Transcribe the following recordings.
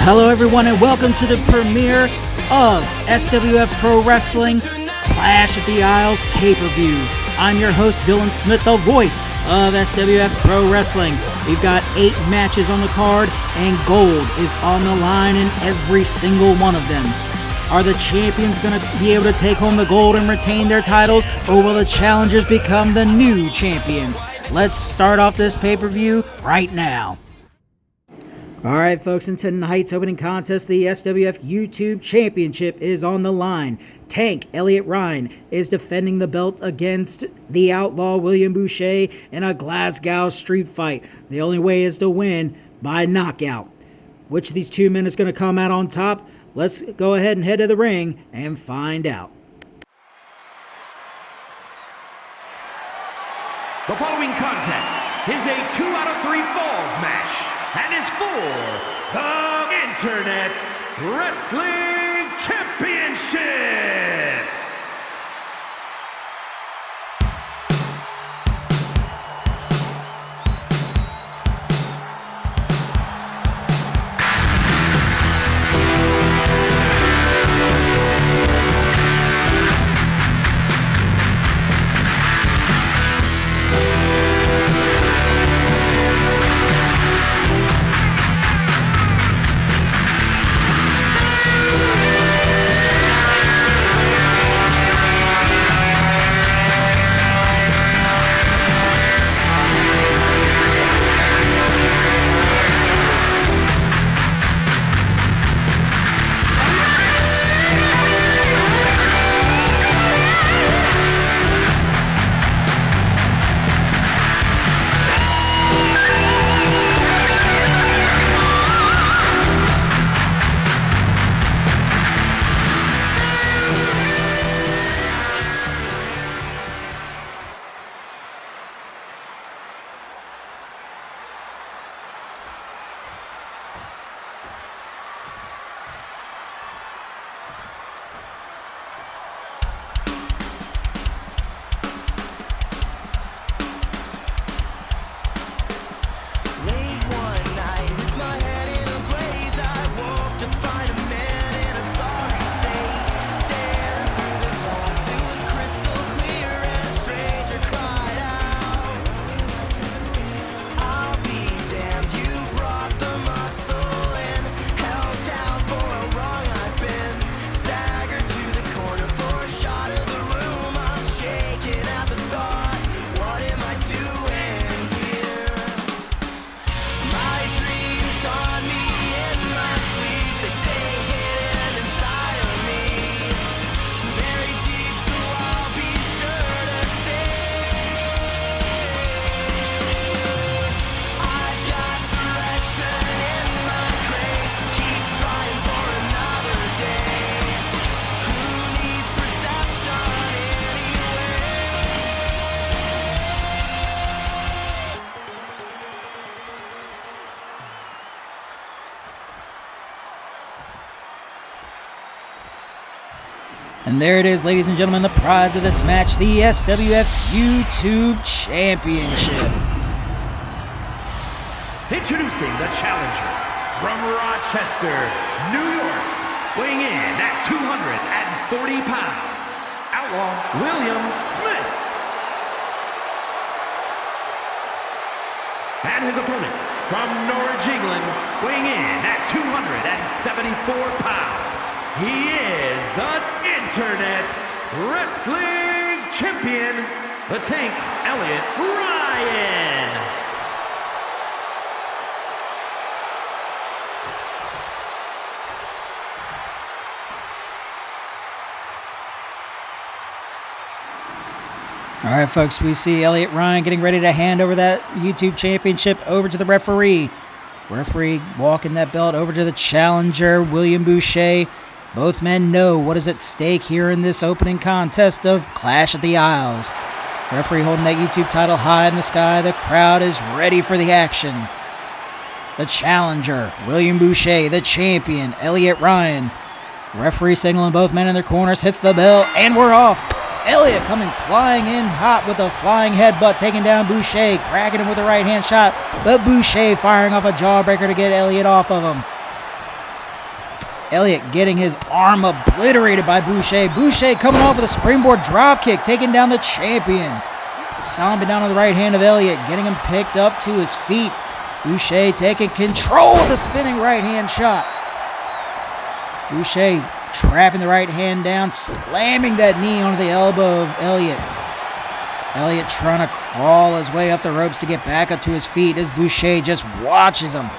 Hello everyone and welcome to the premiere of SWF Pro Wrestling Clash at the Isles pay-per-view. I'm your host Dylan Smith, the voice of SWF Pro Wrestling. We've got 8 matches on the card and gold is on the line in every single one of them. Are the champions going to be able to take home the gold and retain their titles, or will the challengers become the new champions? Let's start off this pay-per-view right now. Alright folks, in tonight's opening contest, the SWF YouTube Championship is on the line. Tank Elliot Ryan is defending the belt against the Outlaw William Boucher in a Glasgow street fight. The only way is to win by knockout. Which of these two men is going to come out on top? Let's go ahead and head to the ring and find out. The following contest is a 2 out of 3 falls match and is for the Internet Wrestling Championship. And there it is, ladies and gentlemen, the prize of this match, the SWF YouTube Championship. Introducing the challenger from Rochester, New York, weighing in at 240 pounds, Outlaw William Smith. And his opponent from Norwich, England, weighing in at 274 pounds. He is the Internet Wrestling Champion, the Tank Elliot Ryan. All right, folks, we see Elliot Ryan getting ready to hand over that YouTube Championship over to the referee. Referee walking that belt over to the challenger, William Boucher. Both men know what is at stake here in this opening contest of Clash at the Isles. Referee holding that YouTube title high in the sky. The crowd is ready for the action. The challenger, William Boucher. The champion, Elliot Ryan. Referee signaling both men in their corners, hits the bell, and we're off. Elliot coming flying in hot with a flying headbutt, taking down Boucher, cracking him with a right-hand shot, but Boucher firing off a jawbreaker to get Elliot off of him. Elliott getting his arm obliterated by Boucher. Boucher coming off with a springboard dropkick, taking down the champion. Stomping down on the right hand of Elliott, getting him picked up to his feet. Boucher taking control with a spinning right hand shot. Boucher trapping the right hand down, slamming that knee onto the elbow of Elliott. Elliott trying to crawl his way up the ropes to get back up to his feet as Boucher just watches him.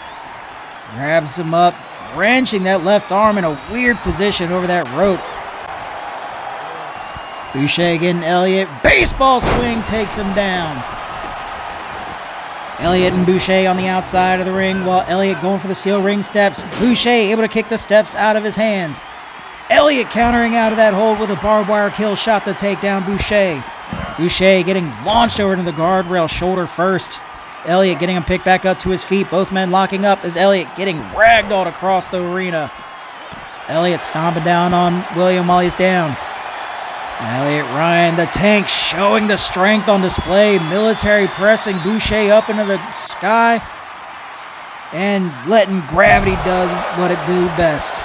Grabs him up, wrenching that left arm in a weird position over that rope. Boucher getting Elliott. Baseball swing takes him down. Elliott and Boucher on the outside of the ring while Elliott going for the steel ring steps. Boucher able to kick the steps out of his hands. Elliott countering out of that hold with a barbed wire kill shot to take down Boucher. Boucher getting launched over into the guardrail, shoulder first. Elliott getting him picked back up to his feet. Both men locking up as Elliott getting ragdolled across the arena. Elliott stomping down on William while he's down. Elliott Ryan, the Tank, showing the strength on display. Military pressing Boucher up into the sky and letting gravity does what it do best.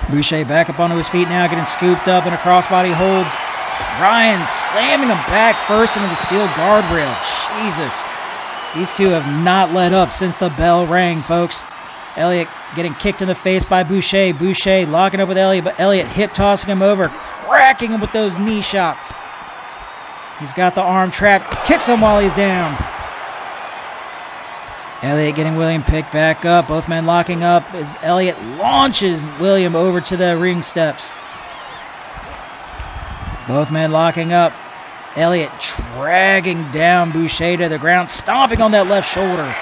Boucher back up onto his feet now, getting scooped up in a crossbody hold. Ryan slamming him back first into the steel guardrail. Jesus. These two have not let up since the bell rang, folks. Elliott getting kicked in the face by Boucher. Boucher locking up with Elliott, but Elliott hip tossing him over, cracking him with those knee shots. He's got the arm trapped, kicks him while he's down. Elliott getting William picked back up, both men locking up as Elliott launches William over to the ring steps. Both men locking up. Elliott dragging down Boucher to the ground, stomping on that left shoulder.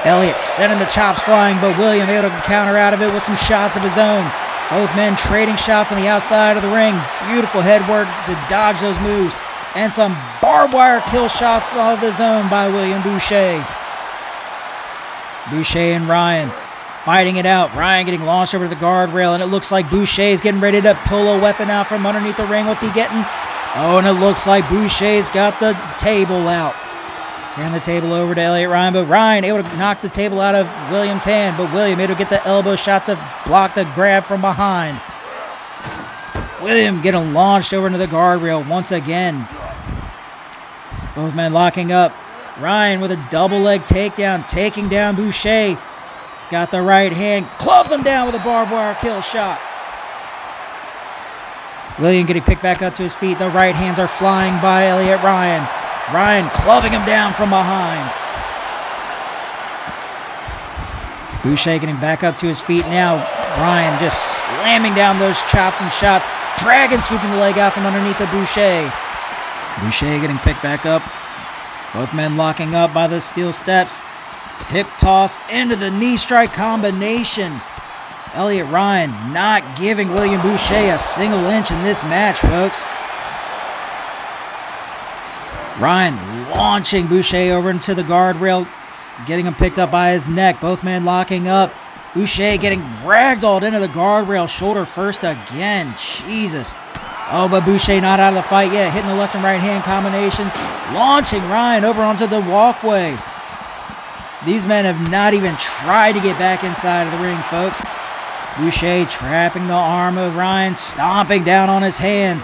Elliott sending the chops flying, but William able to counter out of it with some shots of his own. Both men trading shots on the outside of the ring. Beautiful headwork to dodge those moves. And some barbed wire kill shots of his own by William Boucher. Boucher and Ryan fighting it out. Ryan getting launched over to the guardrail, and it looks like Boucher's getting ready to pull a weapon out from underneath the ring. What's he getting? Oh, and it looks like Boucher's got the table out. Carrying the table over to Elliott Ryan, but Ryan able to knock the table out of William's hand, but William able to get the elbow shot to block the grab from behind. William getting launched over into the guardrail once again. Both men locking up. Ryan with a double leg takedown, taking down Boucher. He's got the right hand, clubs him down with a barbed wire kill shot. William getting picked back up to his feet. The right hands are flying by Elliott Ryan. Ryan clubbing him down from behind. Boucher getting back up to his feet now. Ryan just slamming down those chops and shots. Dragon swooping the leg out from underneath the Boucher. Boucher getting picked back up. Both men locking up by the steel steps. Hip toss into the knee strike combination. Elliott Ryan not giving William Boucher a single inch in this match, folks. Ryan launching Boucher over into the guardrail, getting him picked up by his neck. Both men locking up. Boucher getting ragdolled into the guardrail, shoulder first again. Jesus. Oh, but Boucher not out of the fight yet, hitting the left and right hand combinations, launching Ryan over onto the walkway. These men have not even tried to get back inside of the ring, folks. Boucher trapping the arm of Ryan, stomping down on his hand.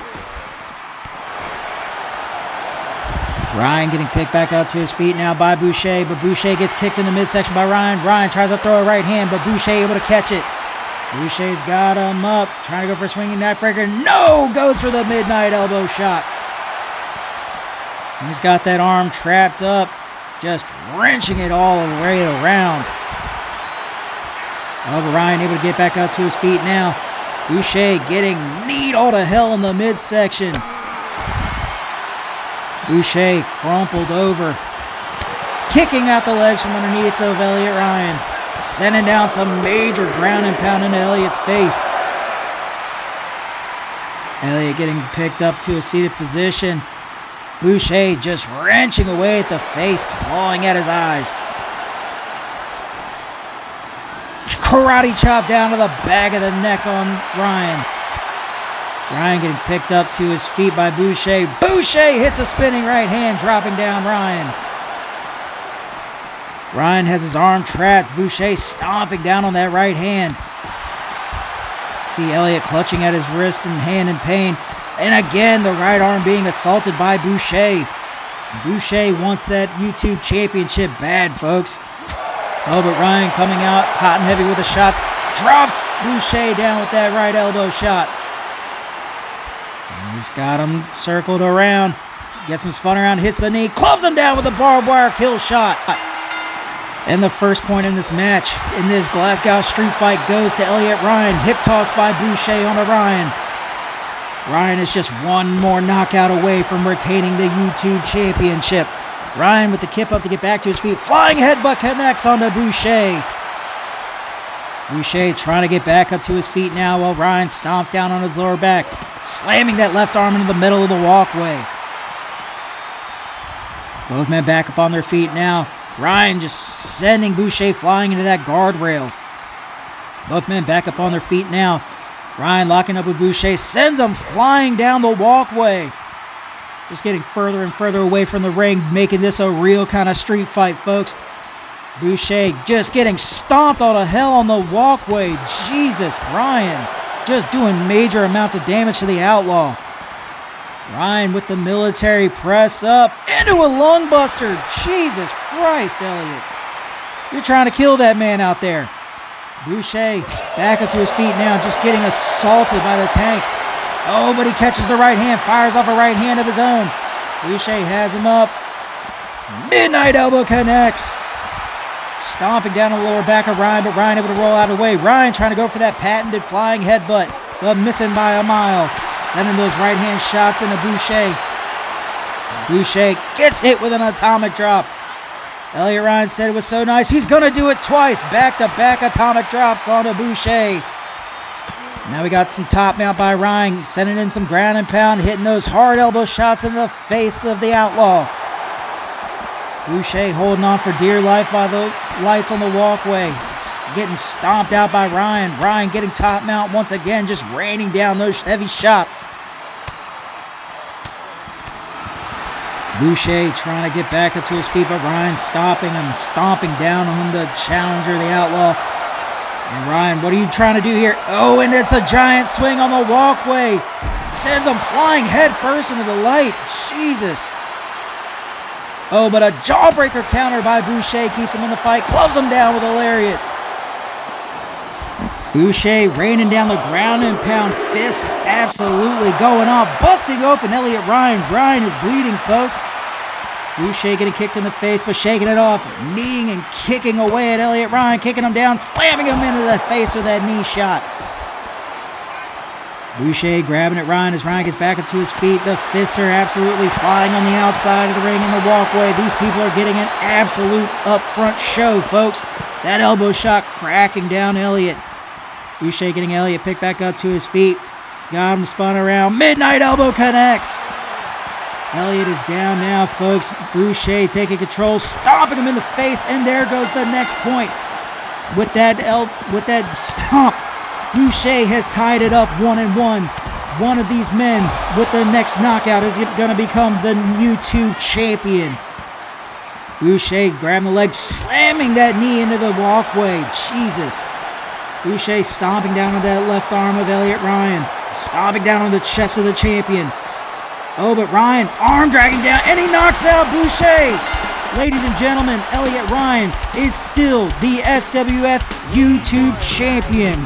Ryan getting picked back up to his feet now by Boucher, but Boucher gets kicked in the midsection by Ryan. Ryan tries to throw a right hand, but Boucher able to catch it. Boucher's got him up, trying to go for a swinging neckbreaker. No! Goes for the midnight elbow shot. He's got that arm trapped up, just wrenching it all the way around. Oh, but Ryan able to get back up to his feet now. Boucher getting kneed all to hell in the midsection. Boucher crumpled over, kicking out the legs from underneath of Elliott Ryan, sending down some major ground and pound into Elliott's face. Elliott getting picked up to a seated position. Boucher just wrenching away at the face, clawing at his eyes. Karate chop down to the back of the neck on Ryan. Ryan getting picked up to his feet by Boucher. Boucher hits a spinning right hand, dropping down Ryan. Ryan has his arm trapped. Boucher stomping down on that right hand. See Elliott clutching at his wrist and hand in pain. And again, the right arm being assaulted by Boucher. Boucher wants that YouTube championship bad, folks. Oh, but Ryan coming out hot and heavy with the shots. Drops Boucher down with that right elbow shot. He's got him circled around. Gets him spun around, hits the knee, clubs him down with a barbed wire kill shot. And the first point in this match, in this Glasgow street fight, goes to Elliott Ryan. Hip toss by Boucher onto Ryan. Ryan is just one more knockout away from retaining the YouTube championship. Ryan with the kip up to get back to his feet. Flying headbutt connects onto Boucher. Boucher trying to get back up to his feet now while Ryan stomps down on his lower back, slamming that left arm into the middle of the walkway. Both men back up on their feet now. Ryan just sending Boucher flying into that guardrail. Both men back up on their feet now. Ryan locking up with Boucher, sends him flying down the walkway. Just getting further and further away from the ring, making this a real kind of street fight, folks. Boucher just getting stomped all to hell on the walkway. Jesus, Ryan just doing major amounts of damage to the Outlaw. Ryan with the military press up into a lung buster. Jesus Christ, Elliott. You're trying to kill that man out there. Boucher back up to his feet now, just getting assaulted by the Tank. Oh, but he catches the right hand, fires off a right hand of his own. Boucher has him up. Midnight elbow connects. Stomping down the lower back of Ryan, but Ryan able to roll out of the way. Ryan trying to go for that patented flying headbutt, but missing by a mile. Sending those right hand shots into Boucher. Boucher gets hit with an atomic drop. Elliott Ryan said it was so nice, he's going to do it twice. Back-to-back atomic drops onto Boucher. Now we got some top mount by Ryan, sending in some ground and pound, hitting those hard elbow shots in the face of the Outlaw. Boucher holding on for dear life by the lights on the walkway. Getting stomped out by Ryan. Ryan getting top mount once again, just raining down those heavy shots. Boucher trying to get back up to his feet, but Ryan stopping him, stomping down on him, the challenger, the Outlaw. And Ryan, what are you trying to do here? Oh, and it's a giant swing on the walkway. Sends him flying head first into the light. Jesus. Oh, but a jawbreaker counter by Boucher keeps him in the fight, clubs him down with a lariat. Boucher raining down the ground and pound, fists absolutely going off, busting open Elliott Ryan. Ryan is bleeding, folks. Boucher getting kicked in the face, but shaking it off, kneeing and kicking away at Elliott Ryan, kicking him down, slamming him into the face with that knee shot. Boucher grabbing at Ryan as Ryan gets back into his feet. The fists are absolutely flying on the outside of the ring in the walkway. These people are getting an absolute up-front show, folks. That elbow shot cracking down Elliott. Boucher getting Elliott picked back up to his feet. He's got him spun around. Midnight elbow connects. Elliott is down now, folks. Boucher taking control, stomping him in the face, and there goes the next point. With that stomp, Boucher has tied it up 1-1. One of these men with the next knockout is going to become the YouTube champion. Boucher grabbing the leg, slamming that knee into the walkway. Jesus. Boucher stomping down on that left arm of Elliott Ryan. Stomping down on the chest of the champion. Oh, but Ryan, arm dragging down, and he knocks out Boucher. Ladies and gentlemen, Elliott Ryan is still the SWF YouTube champion.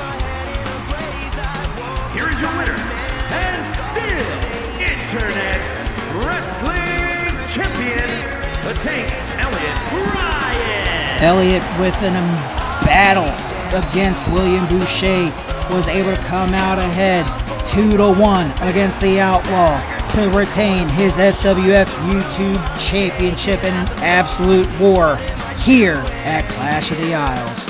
Here is your winner, and still Internet Wrestling Champion, the Tank, Elliott Ryan. Elliott, with an battle against William Boucher, was able to come out ahead 2-1 against the Outlaw to retain his SWF YouTube Championship in an absolute war here at Clash of the Isles.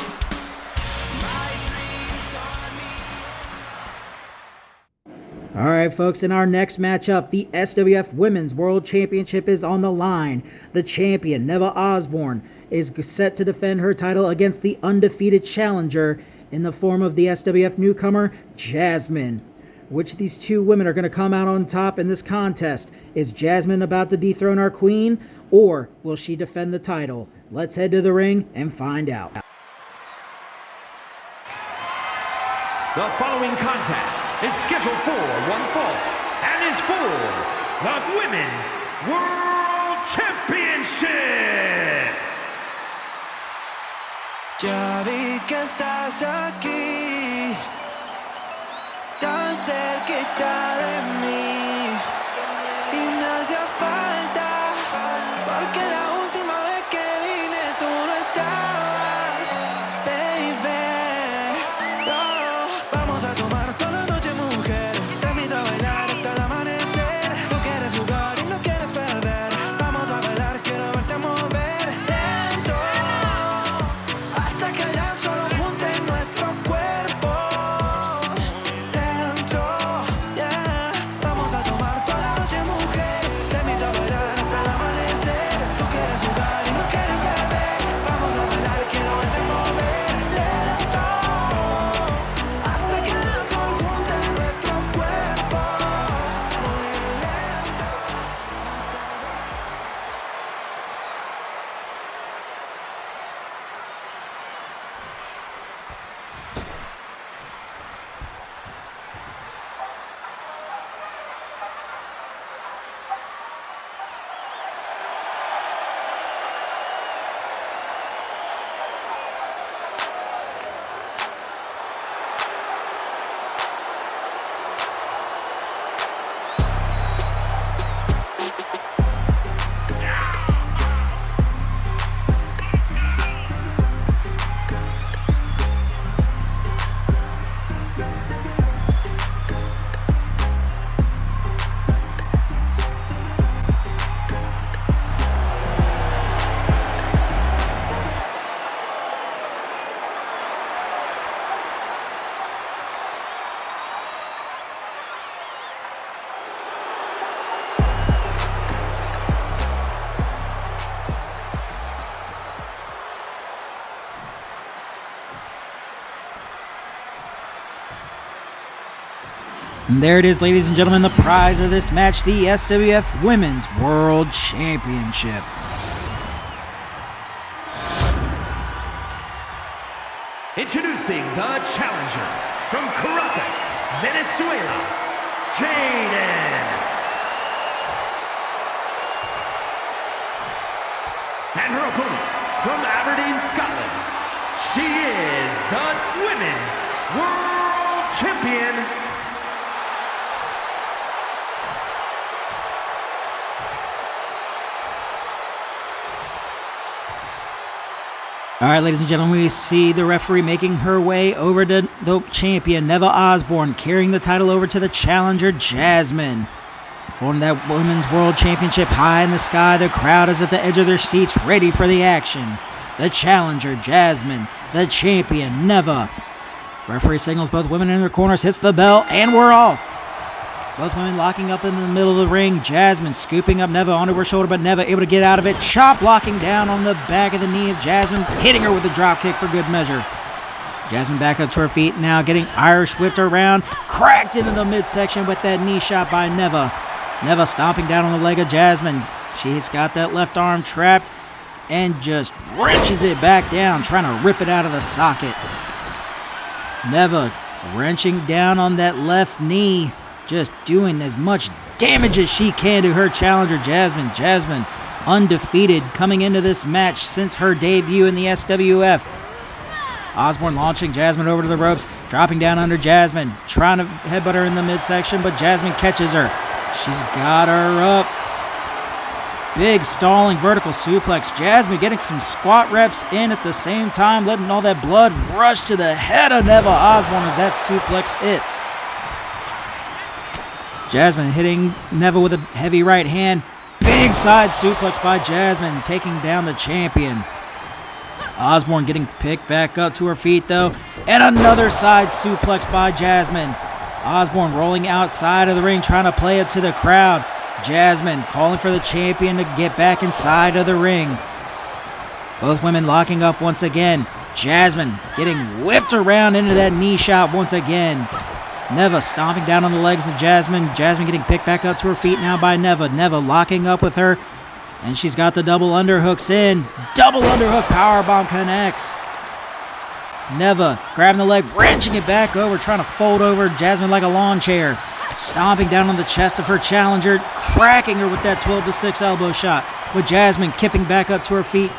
Alright folks, in our next matchup, the SWF Women's World Championship is on the line. The champion, Neva Osborne, is set to defend her title against the undefeated challenger in the form of the SWF newcomer, Jasmine. Which of these two women are going to come out on top in this contest? Is Jasmine about to dethrone our queen, or will she defend the title? Let's head to the ring and find out. The following contest is scheduled for one fall and is for the Women's World Championship. Ya vi que estás aquí, tan cerquita de mí, y me hacía falta, porque la última vez que vine tú no estabas, baby. Oh, vamos a tomar toda la noche, mujer, te invito a bailar hasta el amanecer. Tú quieres jugar y no quieres perder, vamos a bailar, quiero verte mover lento, hasta que el solo junte nuestros cuerpos. Lento, yeah. Vamos a tomar toda la noche, mujer, te invito a bailar hasta el amanecer. Tú quieres jugar y no quieres perder, vamos a bailar, quiero verte mover lento, hasta que el sol junte nuestros cuerpos. Muy lento. And there it is, ladies and gentlemen, the prize of this match, the SWF Women's World Championship. Introducing the challenger from Caracas, Venezuela, Jaden. And her opponent from Aberdeen, Scotland, she is the Women's World Champion, All right, ladies and gentlemen, we see the referee making her way over to the champion, Neva Osborne, carrying the title over to the challenger, Jasmine. Holding that Women's World Championship high in the sky, the crowd is at the edge of their seats, ready for the action. The challenger, Jasmine. The champion, Neva. Referee signals both women in their corners, hits the bell, and we're off. Both women locking up in the middle of the ring. Jasmine scooping up Neva onto her shoulder, but Neva able to get out of it. Chop blocking down on the back of the knee of Jasmine, hitting her with a drop kick for good measure. Jasmine back up to her feet now, getting Irish whipped around. Cracked into the midsection with that knee shot by Neva. Neva stomping down on the leg of Jasmine. She's got that left arm trapped and just wrenches it back down, trying to rip it out of the socket. Neva wrenching down on that left knee, just doing as much damage as she can to her challenger, Jasmine. Jasmine, undefeated coming into this match since her debut in the SWF. Osborne launching Jasmine over to the ropes, dropping down under Jasmine, trying to headbutt her in the midsection, but Jasmine catches her. She's got her up. Big stalling vertical suplex. Jasmine getting some squat reps in at the same time, letting all that blood rush to the head of Neva Osborne as that suplex hits. Jasmine hitting Neva with a heavy right hand. Big side suplex by Jasmine, taking down the champion. Osborne getting picked back up to her feet, though. And another side suplex by Jasmine. Osborne rolling outside of the ring, trying to play it to the crowd. Jasmine calling for the champion to get back inside of the ring. Both women locking up once again. Jasmine getting whipped around into that knee shot once again. Neva stomping down on the legs of Jasmine. Jasmine getting picked back up to her feet now by Neva. Neva locking up with her. And she's got the double underhooks in. Double underhook powerbomb connects. Neva grabbing the leg, wrenching it back over, trying to fold over Jasmine like a lawn chair. Stomping down on the chest of her challenger, cracking her with that 12-6 elbow shot. With Jasmine kipping back up to her feet,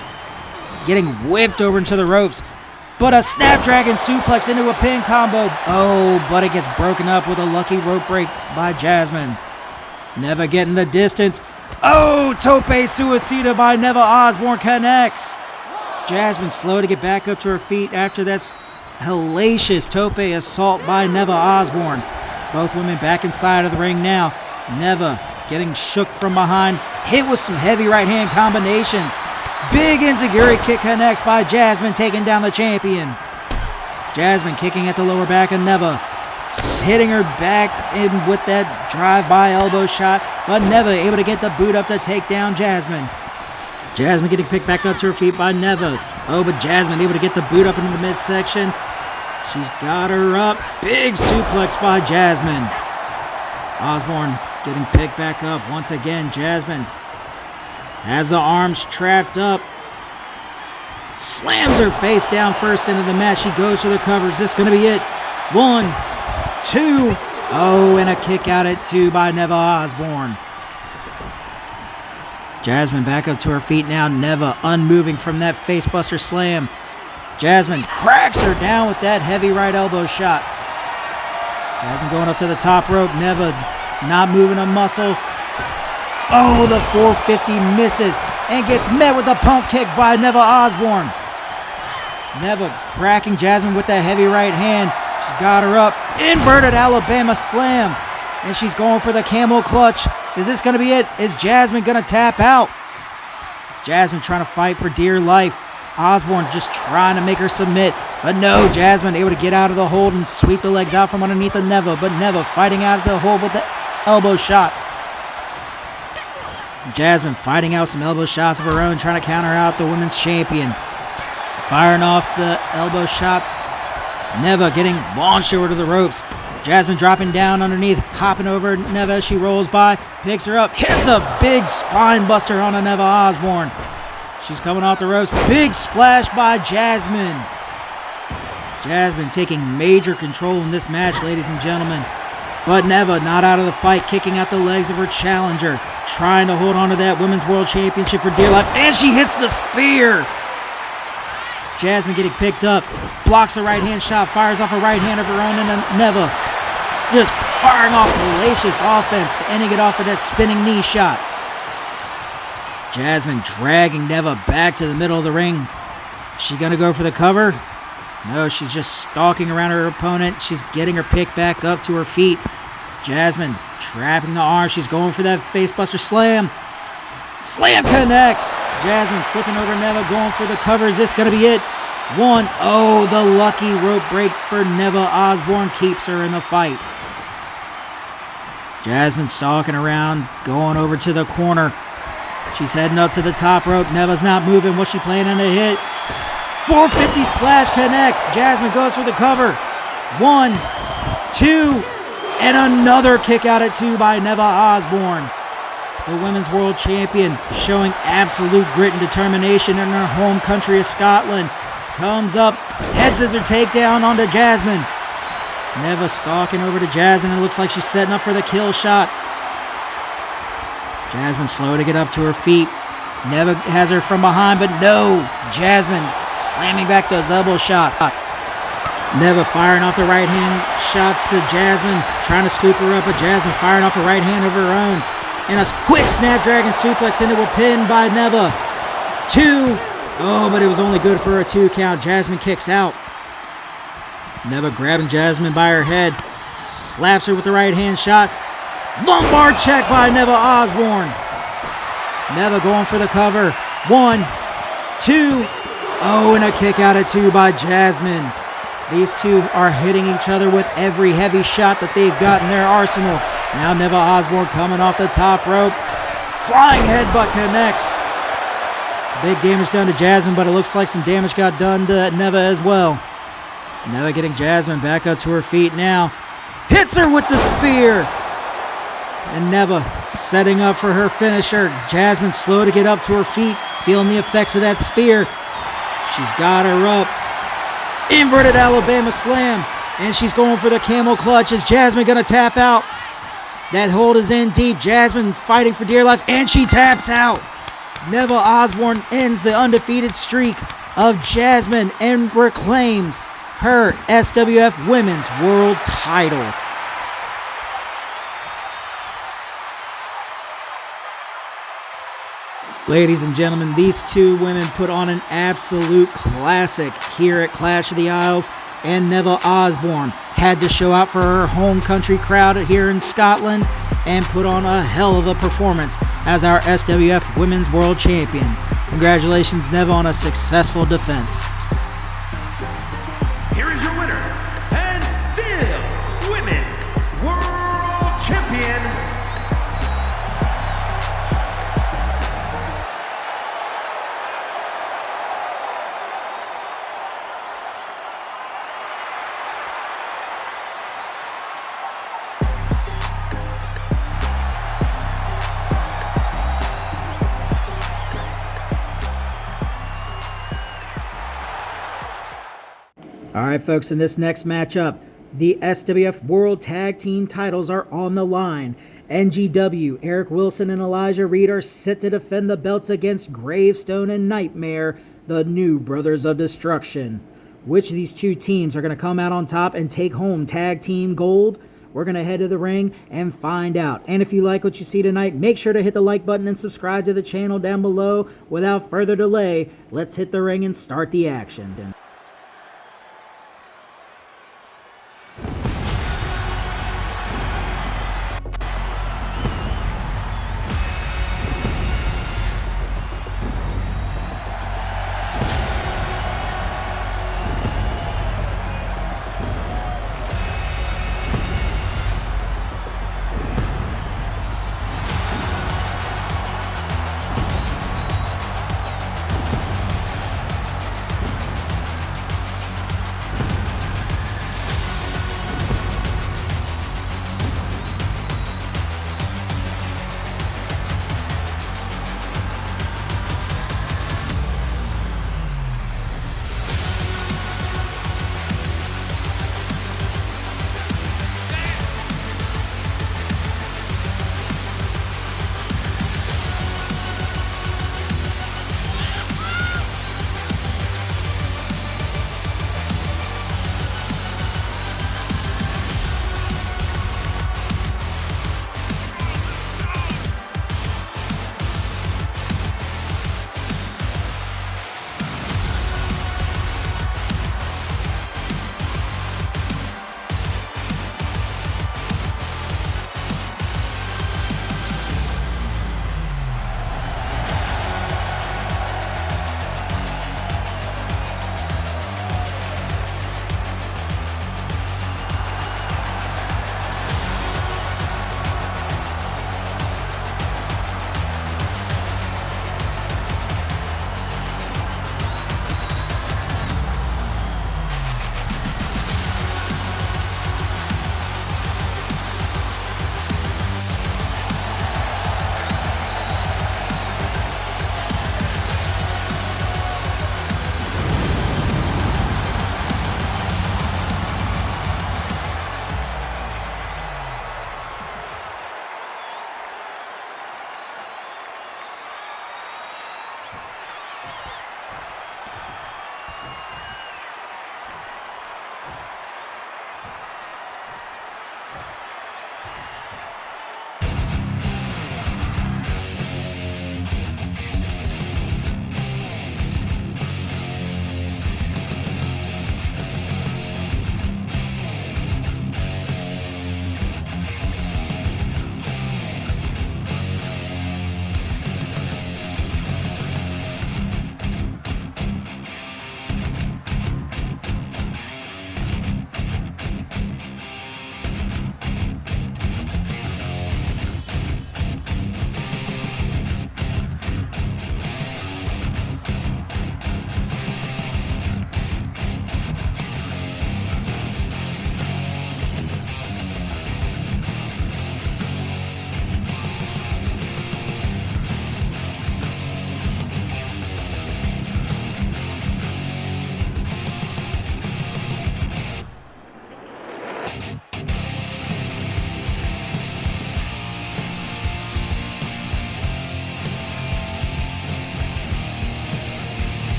getting whipped over into the ropes. But a Snapdragon suplex into a pin combo. Oh, but it gets broken up with a lucky rope break by Jasmine. Neva getting the distance. Oh, Tope Suicida by Neva Osborne connects. Jasmine slow to get back up to her feet after that hellacious Tope assault by Neva Osborne. Both women back inside of the ring now. Neva getting shook from behind, hit with some heavy right hand combinations. Big enziguri kick connects by Jasmine, taking down the champion. Jasmine kicking at the lower back of Neva. Just hitting her back in with that drive-by elbow shot, but Neva able to get the boot up to take down Jasmine. Jasmine getting picked back up to her feet by Neva. Oh, but Jasmine able to get the boot up into the midsection. She's got her up. Big suplex by Jasmine. Osborne getting picked back up once again. Jasmine has the arms trapped up. Slams her face down first into the mat. She goes for the cover. Is this going to be it? 1, 2. Oh, and a kick out at 2 by Neva Osborne. Jasmine back up to her feet now. Neva unmoving from that facebuster slam. Jasmine cracks her down with that heavy right elbow shot. Jasmine going up to the top rope. Neva not moving a muscle. Oh, the 450 misses and gets met with a pump kick by Neva Osborne. Neva cracking Jasmine with that heavy right hand. She's got her up. Inverted Alabama slam. And she's going for the camel clutch. Is this going to be it? Is Jasmine going to tap out? Jasmine trying to fight for dear life. Osborne just trying to make her submit. But no, Jasmine able to get out of the hold and sweep the legs out from underneath of Neva. But Neva fighting out of the hold with the elbow shot. Jasmine fighting out some elbow shots of her own, trying to counter out the women's champion. Firing off the elbow shots. Neva getting launched over to the ropes. Jasmine dropping down underneath, hopping over Neva as she rolls by, picks her up, hits a big spine buster on a Neva Osborne. She's coming off the ropes. Big splash by Jasmine. Jasmine taking major control in this match, ladies and gentlemen. But Neva not out of the fight, kicking out the legs of her challenger, trying to hold on to that Women's World Championship for dear life, and she hits the spear. Jasmine getting picked up, blocks a right hand shot, fires off a right hand of her own, and Neva just firing off hellacious offense, ending it off with that spinning knee shot. Jasmine dragging Neva back to the middle of the ring. Is she going to go for the cover? No, she's just stalking around her opponent. She's getting her picked back up to her feet. Jasmine trapping the arm. She's going for that facebuster slam. Slam connects. Jasmine flipping over Neva, going for the cover. Is this going to be it? 1. Oh, the lucky rope break for Neva Osborne keeps her in the fight. Jasmine stalking around, going over to the corner. She's heading up to the top rope. Neva's not moving. What's she planning to hit? 450 splash connects. Jasmine goes for the cover. 1, 2, and another kick out at 2 by Neva Osborne. The Women's World Champion showing absolute grit and determination in her home country of Scotland. Comes up, head scissor takedown onto Jasmine. Neva stalking over to Jasmine. It looks like she's setting up for the kill shot. Jasmine slow to get up to her feet. Neva has her from behind, but no. Jasmine slamming back those elbow shots. Neva firing off the right hand shots to Jasmine, trying to scoop her up, but Jasmine firing off a right hand of her own. And a quick Snapdragon suplex into a pin by Neva. 2. Oh, but it was only good for a 2 count. Jasmine kicks out. Neva grabbing Jasmine by her head. Slaps her with the right hand shot. Lumbar check by Neva Osborne. Neva going for the cover. 1, 2. Oh, and a kick out at 2 by Jasmine. These two are hitting each other with every heavy shot that they've got in their arsenal. Now Neva Osborne coming off the top rope. Flying headbutt connects. Big damage done to Jasmine, but it looks like some damage got done to Neva as well. Neva getting Jasmine back up to her feet now. Hits her with the spear. And Neva setting up for her finisher. Jasmine slow to get up to her feet, feeling the effects of that spear. She's got her up. Inverted Alabama slam. And she's going for the camel clutch. Is Jasmine going to tap out? That hold is in deep. Jasmine fighting for dear life, and she taps out. Neva Osborne ends the undefeated streak of Jasmine and reclaims her SWF Women's World title. Ladies and gentlemen, these two women put on an absolute classic here at Clash of the Isles, and Neva Osborne had to show out for her home country crowd here in Scotland and put on a hell of a performance as our SWF Women's World Champion. Congratulations, Neva, on a successful defense. Here is your winner, and still Women's World Champion, All right, folks, in this next matchup, the SWF World Tag Team titles are on the line. NGW, Eric Wilson and Elijah Reed are set to defend the belts against Gravestone and Nightmare, the new Brothers of Destruction. Which of these two teams are going to come out on top and take home Tag Team Gold? We're going to head to the ring and find out. And if you like what you see tonight, make sure to hit the like button and subscribe to the channel down below. Without further delay, let's hit the ring and start the action.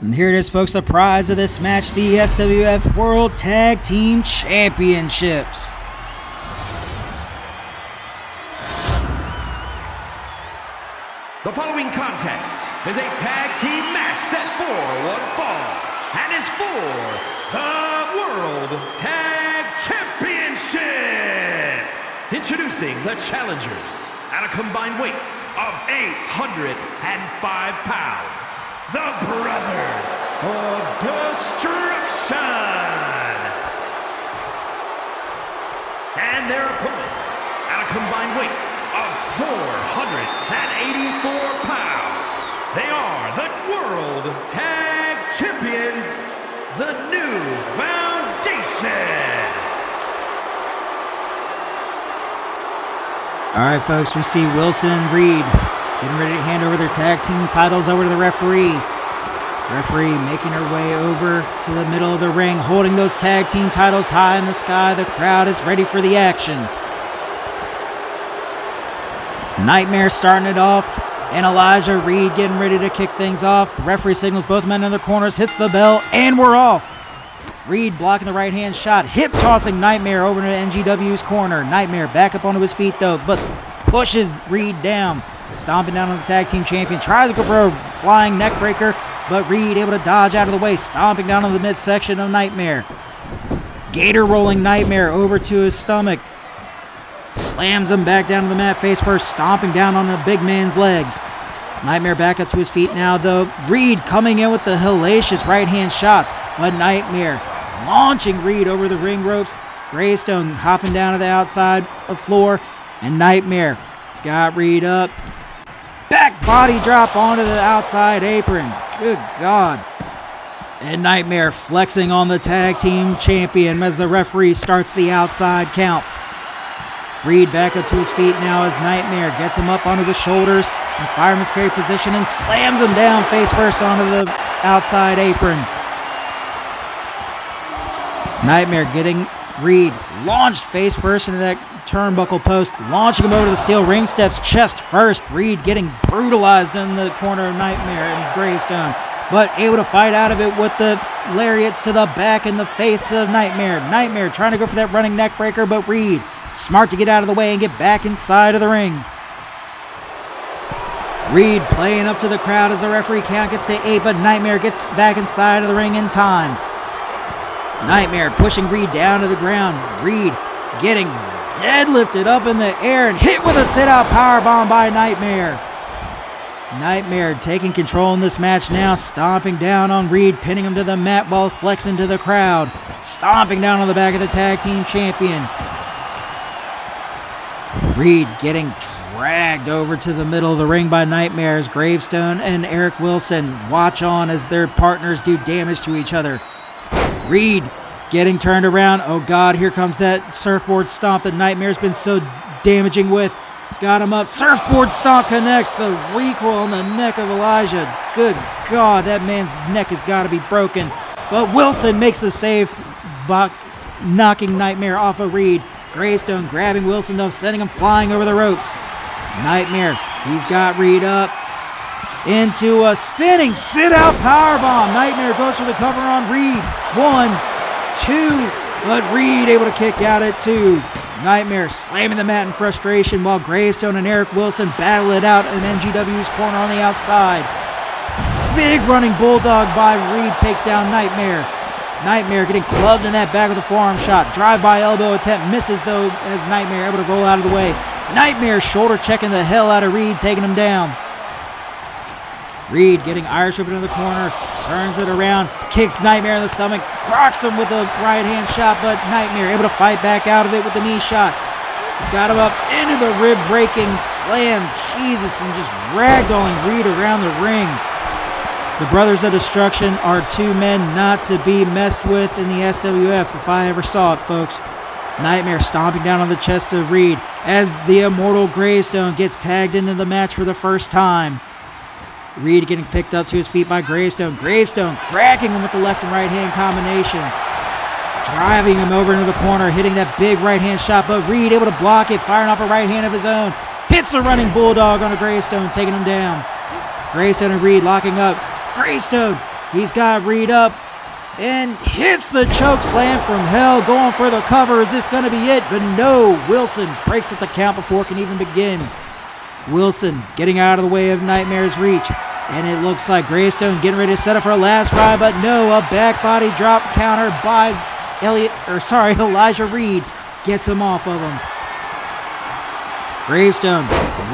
And here it is, folks, the prize of this match, the SWF World Tag Team Championships. The following contest is a tag team match set for one fall and is for the World Tag Championship. Introducing the challengers at a combined weight of 805 pounds, the Brothers of Destruction. And their opponents at a combined weight of 484 pounds. They are the World Tag Champions, the New Foundation. All right, folks, we see Wilson and Reed getting ready to hand over their tag team titles over to the referee. Referee making her way over to the middle of the ring, holding those tag team titles high in the sky. The crowd is ready for the action. Nightmare starting it off, and Elijah Reed getting ready to kick things off. Referee signals both men in their corners, hits the bell, and we're off. Reed blocking the right-hand shot, hip-tossing Nightmare over to NGW's corner. Nightmare back up onto his feet, though, but pushes Reed down. Stomping down on the tag team champion, tries to go for a flying neck breaker, but Reed able to dodge out of the way, stomping down on the midsection of Nightmare. Gator rolling Nightmare over to his stomach. Slams him back down to the mat face first, stomping down on the big man's legs. Nightmare back up to his feet now, though. Reed coming in with the hellacious right-hand shots, but Nightmare launching Reed over the ring ropes. Gravestone hopping down to the outside of floor, and Nightmare has got Reed up. Back body drop onto the outside apron. Good God. And Nightmare flexing on the tag team champion as the referee starts the outside count. Reed back up to his feet now as Nightmare gets him up onto his shoulders in fireman's carry position and slams him down face first onto the outside apron. Nightmare getting Reed launched face first into that turnbuckle post, launching him over to the steel ring steps chest first. Reed getting brutalized in the corner of Nightmare and Gravestone, but able to fight out of it with the lariats to the back in the face of Nightmare. Nightmare trying to go for that running neck breaker, but Reed smart to get out of the way and get back inside of the ring. Reed playing up to the crowd as the referee count gets to 8, but Nightmare gets back inside of the ring in time. Nightmare pushing Reed down to the ground. Reed getting deadlifted up in the air and hit with a sit-out powerbomb by Nightmare. Nightmare taking control in this match now, stomping down on Reed, pinning him to the mat while flexing to the crowd. Stomping down on the back of the tag team champion. Reed getting dragged over to the middle of the ring by Nightmare as Gravestone and Eric Wilson watch on as their partners do damage to each other. Reed getting turned around. Oh God, here comes that surfboard stomp that Nightmare's been so damaging with. He's got him up. Surfboard stomp connects. The recoil on the neck of Elijah. Good God, that man's neck has got to be broken. But Wilson makes the save, knocking Nightmare off of Reed. Gravestone grabbing Wilson though, sending him flying over the ropes. Nightmare, he's got Reed up into a spinning sit-out powerbomb. Nightmare goes for the cover on Reed. 1, 2, but Reed able to kick out at 2. Nightmare slamming the mat in frustration while Gravestone and Eric Wilson battle it out in NGW's corner on the outside. Big running bulldog by Reed takes down Nightmare. Nightmare getting clubbed in that back with a forearm shot. Drive-by elbow attempt misses though as Nightmare able to roll out of the way. Nightmare shoulder checking the hell out of Reed, taking him down. Reed getting Irish whip into the corner, turns it around, kicks Nightmare in the stomach, crocks him with a right-hand shot, but Nightmare able to fight back out of it with the knee shot. He's got him up into the rib-breaking slam, Jesus, and just ragdolling Reed around the ring. The Brothers of Destruction are two men not to be messed with in the SWF if I ever saw it, folks. Nightmare stomping down on the chest of Reed as the immortal Gravestone gets tagged into the match for the first time. Reed getting picked up to his feet by Gravestone. Gravestone cracking him with the left and right hand combinations. Driving him over into the corner, hitting that big right hand shot, but Reed able to block it, firing off a right hand of his own. Hits a running bulldog on a Gravestone, taking him down. Gravestone and Reed locking up. Gravestone He's got Reed up and hits the choke slam from hell, going for the cover. Is this going to be it? But no, Wilson breaks up the count before it can even begin. Wilson getting out of the way of Nightmare's reach. And it looks like Gravestone getting ready to set up for a last ride, but no, a back body drop counter by Elijah Reed gets him off of him. Gravestone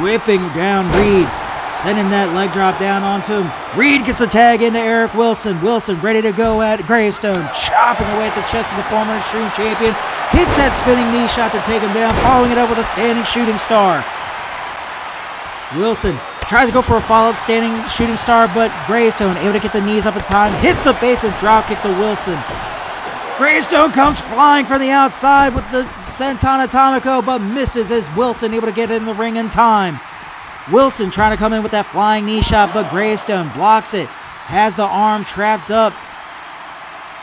whipping down Reed, sending that leg drop down onto him. Reed gets a tag into Eric Wilson. Wilson ready to go at Gravestone, chopping away at the chest of the former Extreme Champion. Hits that spinning knee shot to take him down, following it up with a standing shooting star. Wilson tries to go for a follow-up standing shooting star, but Gravestone able to get the knees up in time. Hits the basement dropkick to Wilson. Gravestone comes flying from the outside with the Senton Atomico, but misses as Wilson able to get in the ring in time. Wilson trying to come in with that flying knee shot, but Gravestone blocks it. Has the arm trapped up.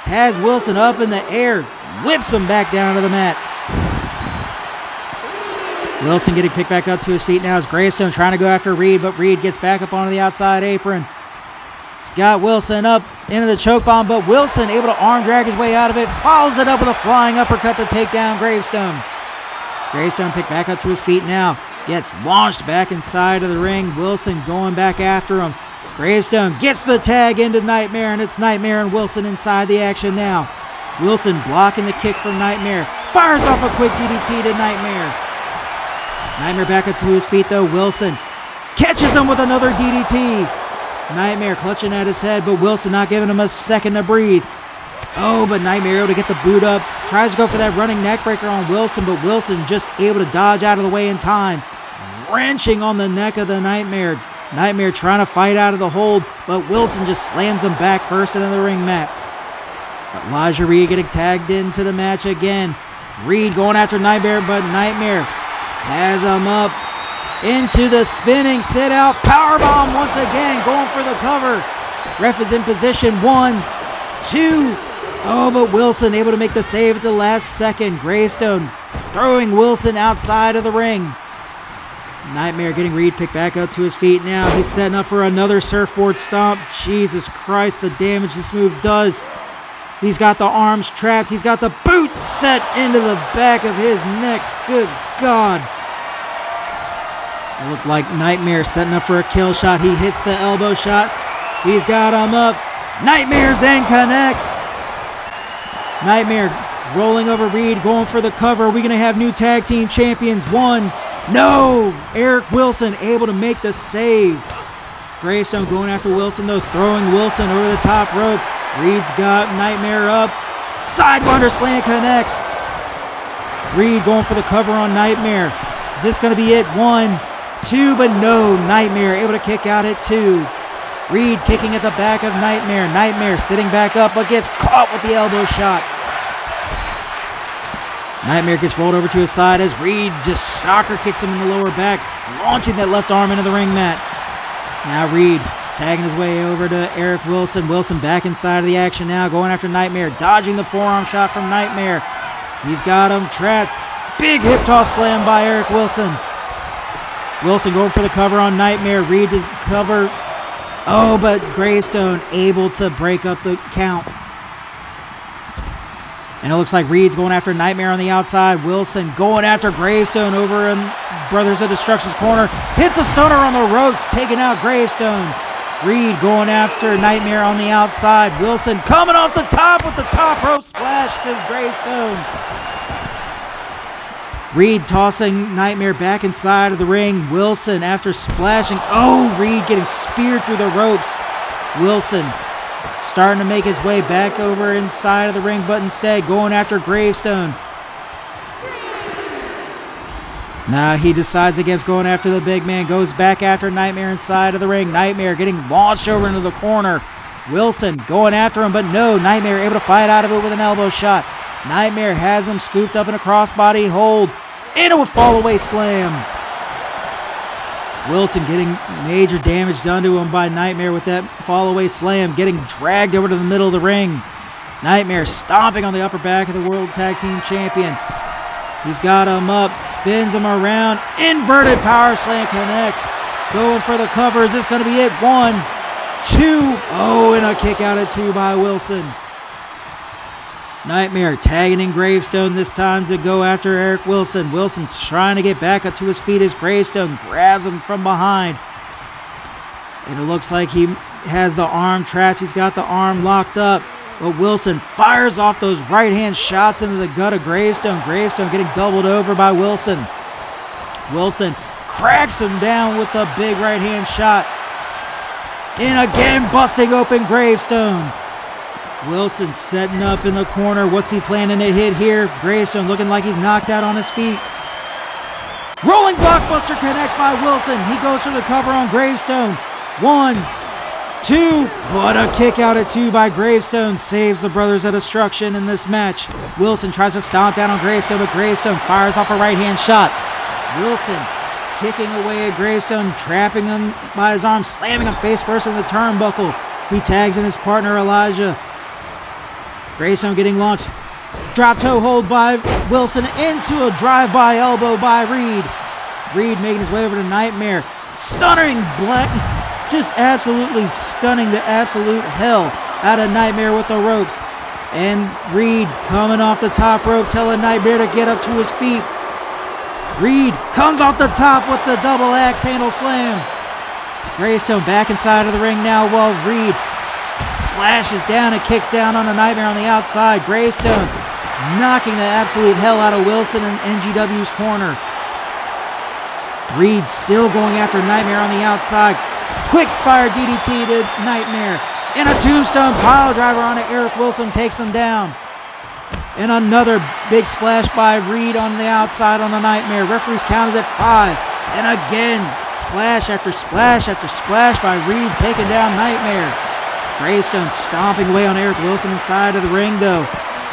Has Wilson up in the air. Whips him back down to the mat. Wilson getting picked back up to his feet now as Gravestone trying to go after Reed, but Reed gets back up onto the outside apron. He's got Wilson up into the choke bomb, but Wilson able to arm drag his way out of it, follows it up with a flying uppercut to take down Gravestone. Gravestone picked back up to his feet now, gets launched back inside of the ring. Wilson going back after him. Gravestone gets the tag into Nightmare, and it's Nightmare and Wilson inside the action now. Wilson blocking the kick from Nightmare, fires off a quick DDT to Nightmare. Nightmare back up to his feet though. Wilson catches him with another DDT. Nightmare clutching at his head, but Wilson not giving him a second to breathe. Oh, but Nightmare able to get the boot up. Tries to go for that running neck breaker on Wilson, but Wilson just able to dodge out of the way in time. Wrenching on the neck of the Nightmare. Nightmare trying to fight out of the hold, but Wilson just slams him back first into the ring mat. Elijah Reed getting tagged into the match again. Reed going after Nightmare, but Nightmare has him up into the spinning sit-out powerbomb once again, going for the cover. Ref is in position. 1, 2. Oh, but Wilson able to make the save at the last second. Gravestone throwing Wilson outside of the ring. Nightmare getting Reed picked back up to his feet now. He's setting up for another surfboard stomp. Jesus Christ, the damage this move does. He's got the arms trapped. He's got the boot set into the back of his neck. Good God. It looked like Nightmare setting up for a kill shot. He hits the elbow shot. He's got him up. Nightmare Zen connects. Nightmare rolling over Reed, going for the cover. Are we going to have new tag team champions? 1. No! Eric Wilson able to make the save. Gravestone going after Wilson though, throwing Wilson over the top rope. Reed's got Nightmare up. Sidewinder slam connects. Reed going for the cover on Nightmare. Is this going to be it? 1, 2, but no. Nightmare able to kick out at 2. Reed kicking at the back of Nightmare. Nightmare sitting back up, but gets caught with the elbow shot. Nightmare gets rolled over to his side as Reed just soccer kicks him in the lower back, launching that left arm into the ring mat. Now Reed tagging his way over to Eric Wilson. Wilson back inside of the action now, going after Nightmare, dodging the forearm shot from Nightmare. He's got him trapped. Big hip toss slam by Eric Wilson. Wilson going for the cover on Nightmare. Reed to cover. Oh, but Gravestone able to break up the count. And it looks like Reed's going after Nightmare on the outside. Wilson going after Gravestone over in Brothers of Destruction's corner. Hits a stunner on the ropes, taking out Gravestone. Reed going after Nightmare on the outside. Wilson coming off the top with the top rope splash to Gravestone. Reed tossing Nightmare back inside of the ring. Wilson after splashing. Oh, Reed getting speared through the ropes. Wilson starting to make his way back over inside of the ring, but instead going after Gravestone. Now he decides against going after the big man. Goes back after Nightmare inside of the ring. Nightmare getting launched over into the corner. Wilson going after him, but no. Nightmare able to fight out of it with an elbow shot. Nightmare has him scooped up in a crossbody hold. Into a fallaway slam. Wilson getting major damage done to him by Nightmare with that fallaway slam. Getting dragged over to the middle of the ring. Nightmare stomping on the upper back of the World Tag Team Champion. He's got him up. Spins him around. Inverted power slam connects. Going for the cover. Is this going to be it? 1, 2. Oh, and a kick out at 2 by Wilson. Nightmare tagging in Gravestone this time to go after Eric Wilson. Wilson trying to get back up to his feet as Gravestone grabs him from behind. And it looks like he has the arm trapped. He's got the arm locked up. But Wilson fires off those right-hand shots into the gut of Gravestone. Gravestone getting doubled over by Wilson. Wilson cracks him down with the big right-hand shot. And again, busting open Gravestone. Wilson setting up in the corner. What's he planning to hit here? Gravestone looking like he's knocked out on his feet. Rolling blockbuster connects by Wilson. He goes for the cover on Gravestone. 1, 2, but a kick out at 2 by Gravestone saves the Brothers of Destruction in this match. Wilson tries to stomp down on Gravestone, but Gravestone fires off a right-hand shot. Wilson kicking away at Gravestone, trapping him by his arm, slamming him face first in the turnbuckle. He tags in his partner Elijah. Gravestone getting launched. Drop toe hold by Wilson into a drive-by elbow by Reed. Reed making his way over to Nightmare. Stunning black, just absolutely stunning the absolute hell out of Nightmare with the ropes. And Reed coming off the top rope, telling Nightmare to get up to his feet. Reed comes off the top with the double axe handle slam. Gravestone back inside of the ring now while Reed splashes down and kicks down on a Nightmare on the outside. Gravestone knocking the absolute hell out of Wilson in NGW's corner. Reed still going after Nightmare on the outside. Quick fire DDT to Nightmare. And a tombstone pile driver on Eric Wilson takes him down. And another big splash by Reed on the outside on the Nightmare. Referee's count is at 5. And again, splash after splash after splash by Reed taking down Nightmare. Gravestone stomping away on Eric Wilson inside of the ring, though.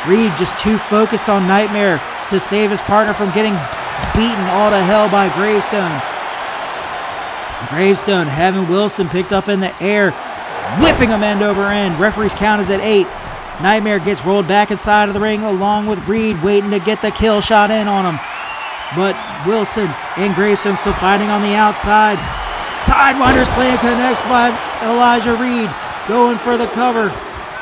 Reed just too focused on Nightmare to save his partner from getting beaten all to hell by Gravestone. Gravestone having Wilson picked up in the air, whipping him end over end. Referee's count is at 8. Nightmare gets rolled back inside of the ring along with Reed, waiting to get the kill shot in on him. But Wilson and Gravestone still fighting on the outside. Sidewinder slam connects by Elijah Reed. Going for the cover.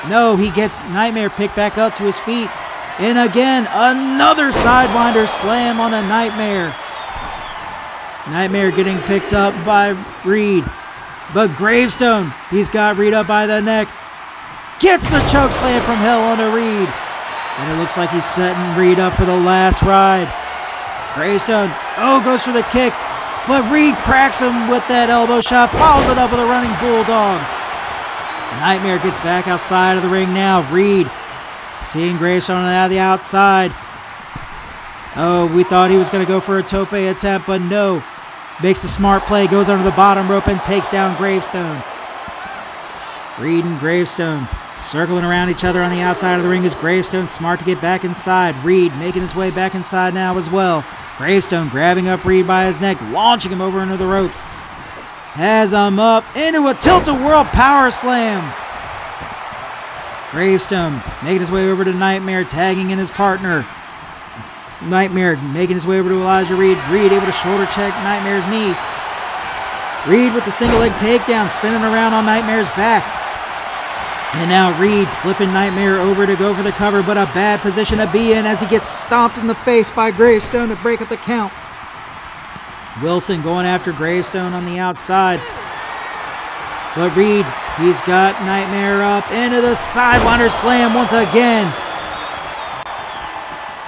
No, he gets Nightmare picked back up to his feet. And again, another Sidewinder slam on a Nightmare. Nightmare getting picked up by Reed. But Gravestone, he's got Reed up by the neck. Gets the choke slam from hell onto Reed. And it looks like he's setting Reed up for the last ride. Gravestone, goes for the kick. But Reed cracks him with that elbow shot. Follows it up with a running bulldog. Nightmare gets back outside of the ring now. Reed seeing Gravestone on the outside. Oh, we thought he was going to go for a tope attempt, but no. Makes the smart play, goes under the bottom rope and takes down Gravestone. Reed and Gravestone circling around each other on the outside of the ring as Gravestone smart to get back inside. Reed making his way back inside now as well. Gravestone grabbing up Reed by his neck, launching him over into the ropes. Has him up into a tilt-a-whirl power slam. Gravestone making his way over to Nightmare, tagging in his partner. Nightmare making his way over to Elijah Reed. Reed able to shoulder check Nightmare's knee. Reed with the single leg takedown, spinning around on Nightmare's back. And now Reed flipping Nightmare over to go for the cover, but a bad position to be in as he gets stomped in the face by Gravestone to break up the count. Wilson going after Gravestone on the outside. But Reed, he's got Nightmare up into the Sidewinder slam once again.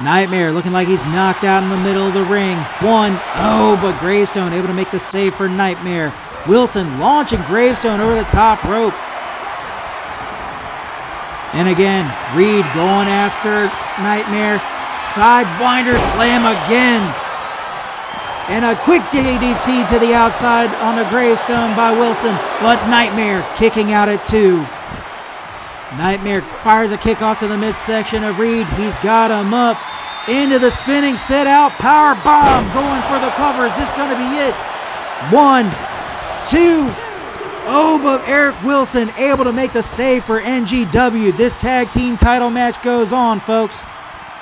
Nightmare looking like he's knocked out in the middle of the ring. But Gravestone able to make the save for Nightmare. Wilson launching Gravestone over the top rope. And again, Reed going after Nightmare. Sidewinder slam again. And a quick DDT to the outside on a Gravestone by Wilson. But Nightmare kicking out at 2. Nightmare fires a kick off to the midsection of Reed. He's got him up into the spinning set out power bomb. Going for the cover. Is this going to be it? 1, 2. But Eric Wilson able to make the save for NGW. This tag team title match goes on, folks.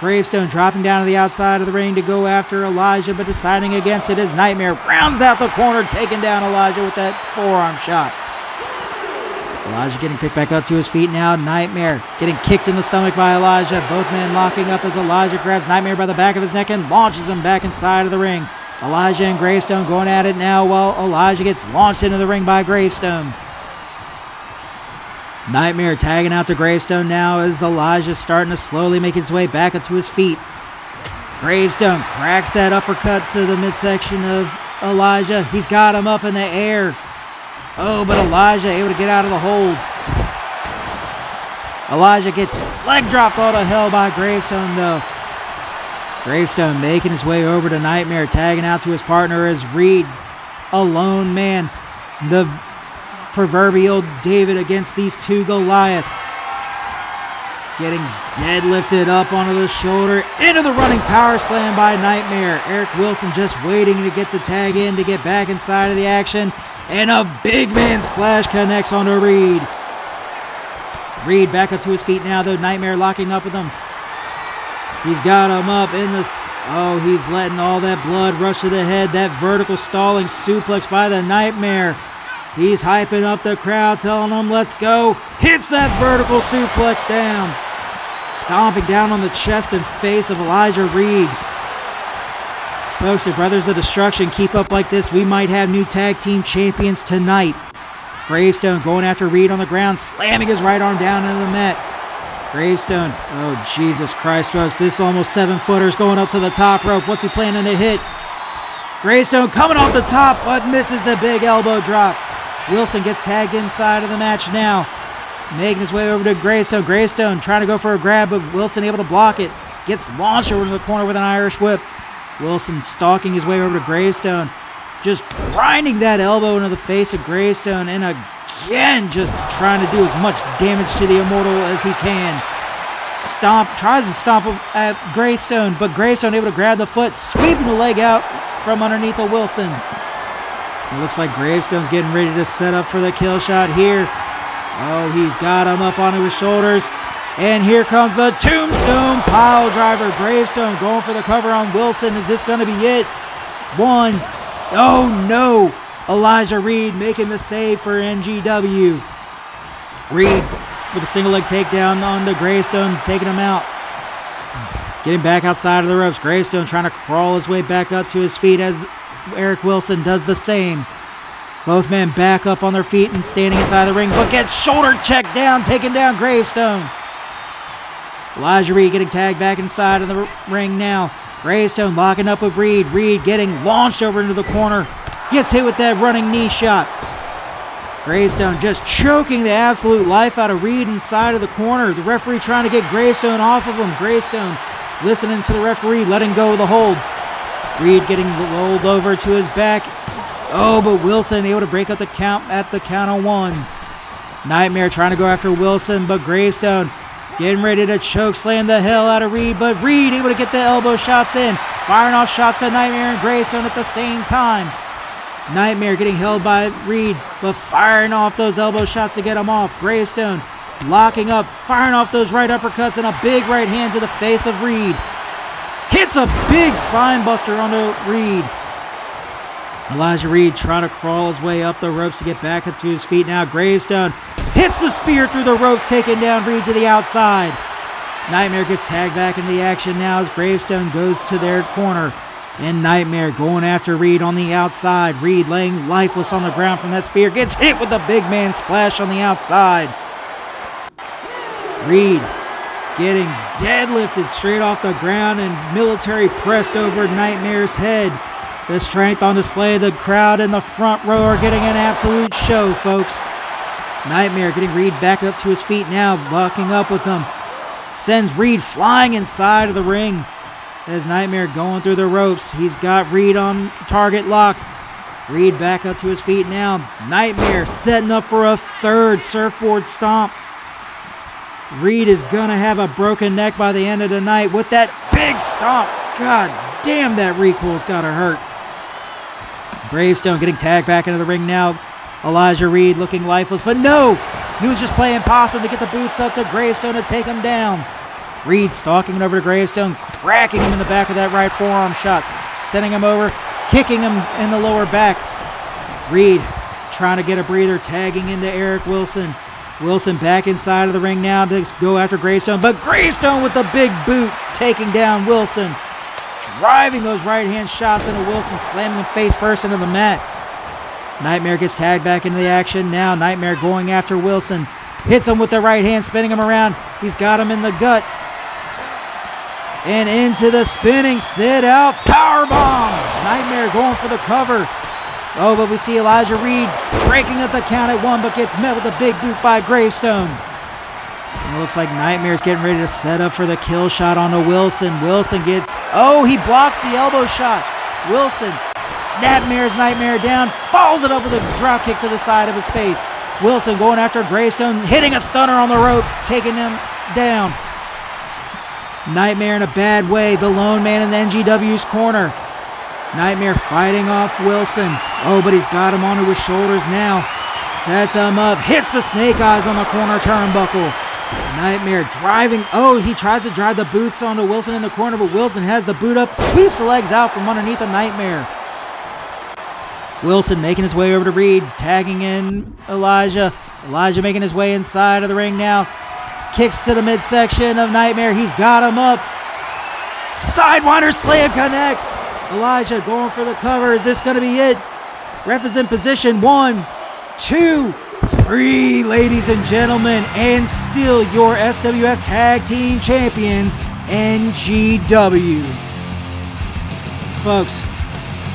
Gravestone dropping down to the outside of the ring to go after Elijah, but deciding against it as Nightmare rounds out the corner, taking down Elijah with that forearm shot. Elijah getting picked back up to his feet now. Nightmare getting kicked in the stomach by Elijah. Both men locking up as Elijah grabs Nightmare by the back of his neck and launches him back inside of the ring. Elijah and Gravestone going at it now while Elijah gets launched into the ring by Gravestone. Nightmare tagging out to Gravestone now as Elijah's starting to slowly make his way back up to his feet. Gravestone cracks that uppercut to the midsection of Elijah. He's got him up in the air. Oh, but Elijah able to get out of the hold. Elijah gets leg dropped all to hell by Gravestone, though. Gravestone making his way over to Nightmare, tagging out to his partner as Reed, a lone man. The proverbial David against these two Goliaths. Getting deadlifted up onto the shoulder, into the running power slam by Nightmare. Eric Wilson just waiting to get the tag in to get back inside of the action. And a big man splash connects onto Reed. Reed back up to his feet now, though. Nightmare locking up with him. He's got him up in this. Oh, he's letting all that blood rush to the head. That vertical stalling suplex by the Nightmare. He's hyping up the crowd, telling them, let's go. Hits that vertical suplex down. Stomping down on the chest and face of Elijah Reed. Folks, the Brothers of Destruction keep up like this, we might have new tag team champions tonight. Gravestone going after Reed on the ground, slamming his right arm down into the mat. Gravestone, oh Jesus Christ, folks, this almost 7-footer's going up to the top rope. What's he planning to hit? Gravestone coming off the top, but misses the big elbow drop. Wilson gets tagged inside of the match now, making his way over to Gravestone. Gravestone trying to go for a grab, but Wilson able to block it. Gets launched over to the corner with an Irish whip. Wilson stalking his way over to Gravestone, just grinding that elbow into the face of Gravestone, and again just trying to do as much damage to the Immortal as he can. Tries to stomp at Gravestone, but Gravestone able to grab the foot, sweeping the leg out from underneath of Wilson. It looks like Gravestone's getting ready to set up for the kill shot here. Oh, he's got him up onto his shoulders. And here comes the Tombstone Pile Driver. Gravestone going for the cover on Wilson. Is this going to be it? One. Oh, no. Elijah Reed making the save for NGW. Reed with a single leg takedown onto Gravestone, taking him out. Getting back outside of the ropes. Gravestone trying to crawl his way back up to his feet as Eric Wilson does the same. Both men back up on their feet and standing inside the ring, but gets shoulder checked down, taking down Gravestone. Elijah Reed getting tagged back inside of the ring now. Gravestone locking up with Reed. Reed getting launched over into the corner. Gets hit with that running knee shot. Gravestone just choking the absolute life out of Reed inside of the corner. The referee trying to get Gravestone off of him. Gravestone listening to the referee, letting go of the hold. Reed getting rolled over to his back. Oh, but Wilson able to break up the count at the count of one. Nightmare trying to go after Wilson, but Gravestone getting ready to choke slam the hell out of Reed, but Reed able to get the elbow shots in, firing off shots to Nightmare and Gravestone at the same time. Nightmare getting held by Reed, but firing off those elbow shots to get him off. Gravestone locking up, firing off those right uppercuts and a big right hand to the face of Reed. Hits a big spine buster onto Reed. Elijah Reed trying to crawl his way up the ropes to get back up to his feet now. Gravestone hits the spear through the ropes, taking down Reed to the outside. Nightmare gets tagged back into the action now as Gravestone goes to their corner. And Nightmare going after Reed on the outside. Reed laying lifeless on the ground from that spear. Gets hit with the big man splash on the outside. Reed getting deadlifted straight off the ground and military pressed over Nightmare's head. The strength on display. The crowd in the front row are getting an absolute show, folks. Nightmare getting Reed back up to his feet now, locking up with him. Sends Reed flying inside of the ring as Nightmare going through the ropes. He's got Reed on target lock. Reed back up to his feet now. Nightmare setting up for a third surfboard stomp. Reed is going to have a broken neck by the end of the night with that big stomp. God damn, that recoil's got to hurt. Gravestone getting tagged back into the ring now. Elijah Reed looking lifeless, but no! He was just playing possum to get the boots up to Gravestone to take him down. Reed stalking it over to Gravestone, cracking him in the back with that right forearm shot, sending him over, kicking him in the lower back. Reed trying to get a breather, tagging into Eric Wilson. Wilson back inside of the ring now to go after Gravestone, but Gravestone with the big boot taking down Wilson, driving those right-hand shots into Wilson, slamming him face first into the mat. Nightmare gets tagged back into the action. Now Nightmare going after Wilson, hits him with the right hand, spinning him around. He's got him in the gut. And into the spinning sit-out powerbomb. Nightmare going for the cover. Oh, but we see Elijah Reed breaking up the count at 1, but gets met with a big boot by Gravestone. And it looks like Nightmare's getting ready to set up for the kill shot onto Wilson. Wilson gets, oh, he blocks the elbow shot. Wilson snapmares Nightmare down, follows it up with a drop kick to the side of his face. Wilson going after Gravestone, hitting a stunner on the ropes, taking him down. Nightmare in a bad way, the lone man in the NGW's corner. Nightmare fighting off Wilson. Oh, but he's got him onto his shoulders now. Sets him up, hits the snake eyes on the corner turnbuckle. Nightmare driving. Oh, he tries to drive the boots onto Wilson in the corner, but Wilson has the boot up, sweeps the legs out from underneath a Nightmare. Wilson making his way over to Reed, tagging in Elijah. Elijah making his way inside of the ring now. Kicks to the midsection of Nightmare. He's got him up. Sidewinder slam connects. Elijah going for the cover. Is this going to be it? Ref is in position. 1, 2, 3, ladies and gentlemen. And still your SWF Tag Team Champions, NGW. Folks,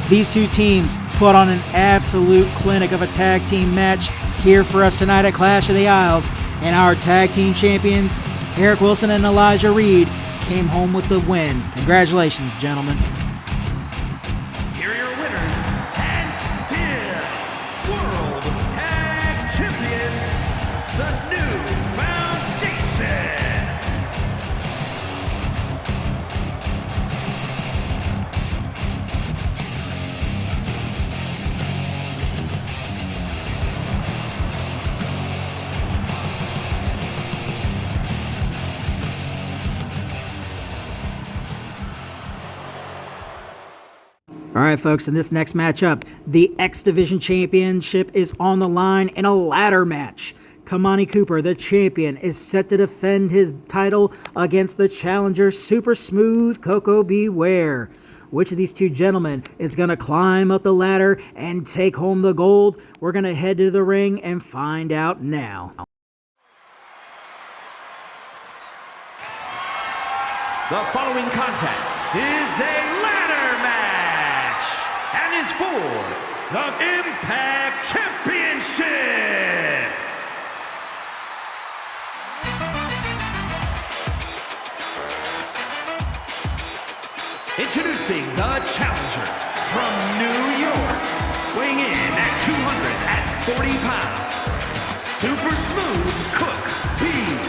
these two teams put on an absolute clinic of a tag team match here for us tonight at Clash of the Isles. And our tag team champions, Eric Wilson and Elijah Reed, came home with the win. Congratulations, gentlemen. Here are your winners, and still World Tag Champions, the New Foundation. All right, folks, in this next matchup, the X Division Championship is on the line in a ladder match. Kamani Cooper, the champion, is set to defend his title against the challenger Super Smooth Coco Beware. Which of these two gentlemen is going to climb up the ladder and take home the gold? We're going to head to the ring and find out now. The following contest is a ladder match and is for the Impact Championship. Introducing the challenger from New York, weighing in at 240 pounds, Super Smooth Cook Beware.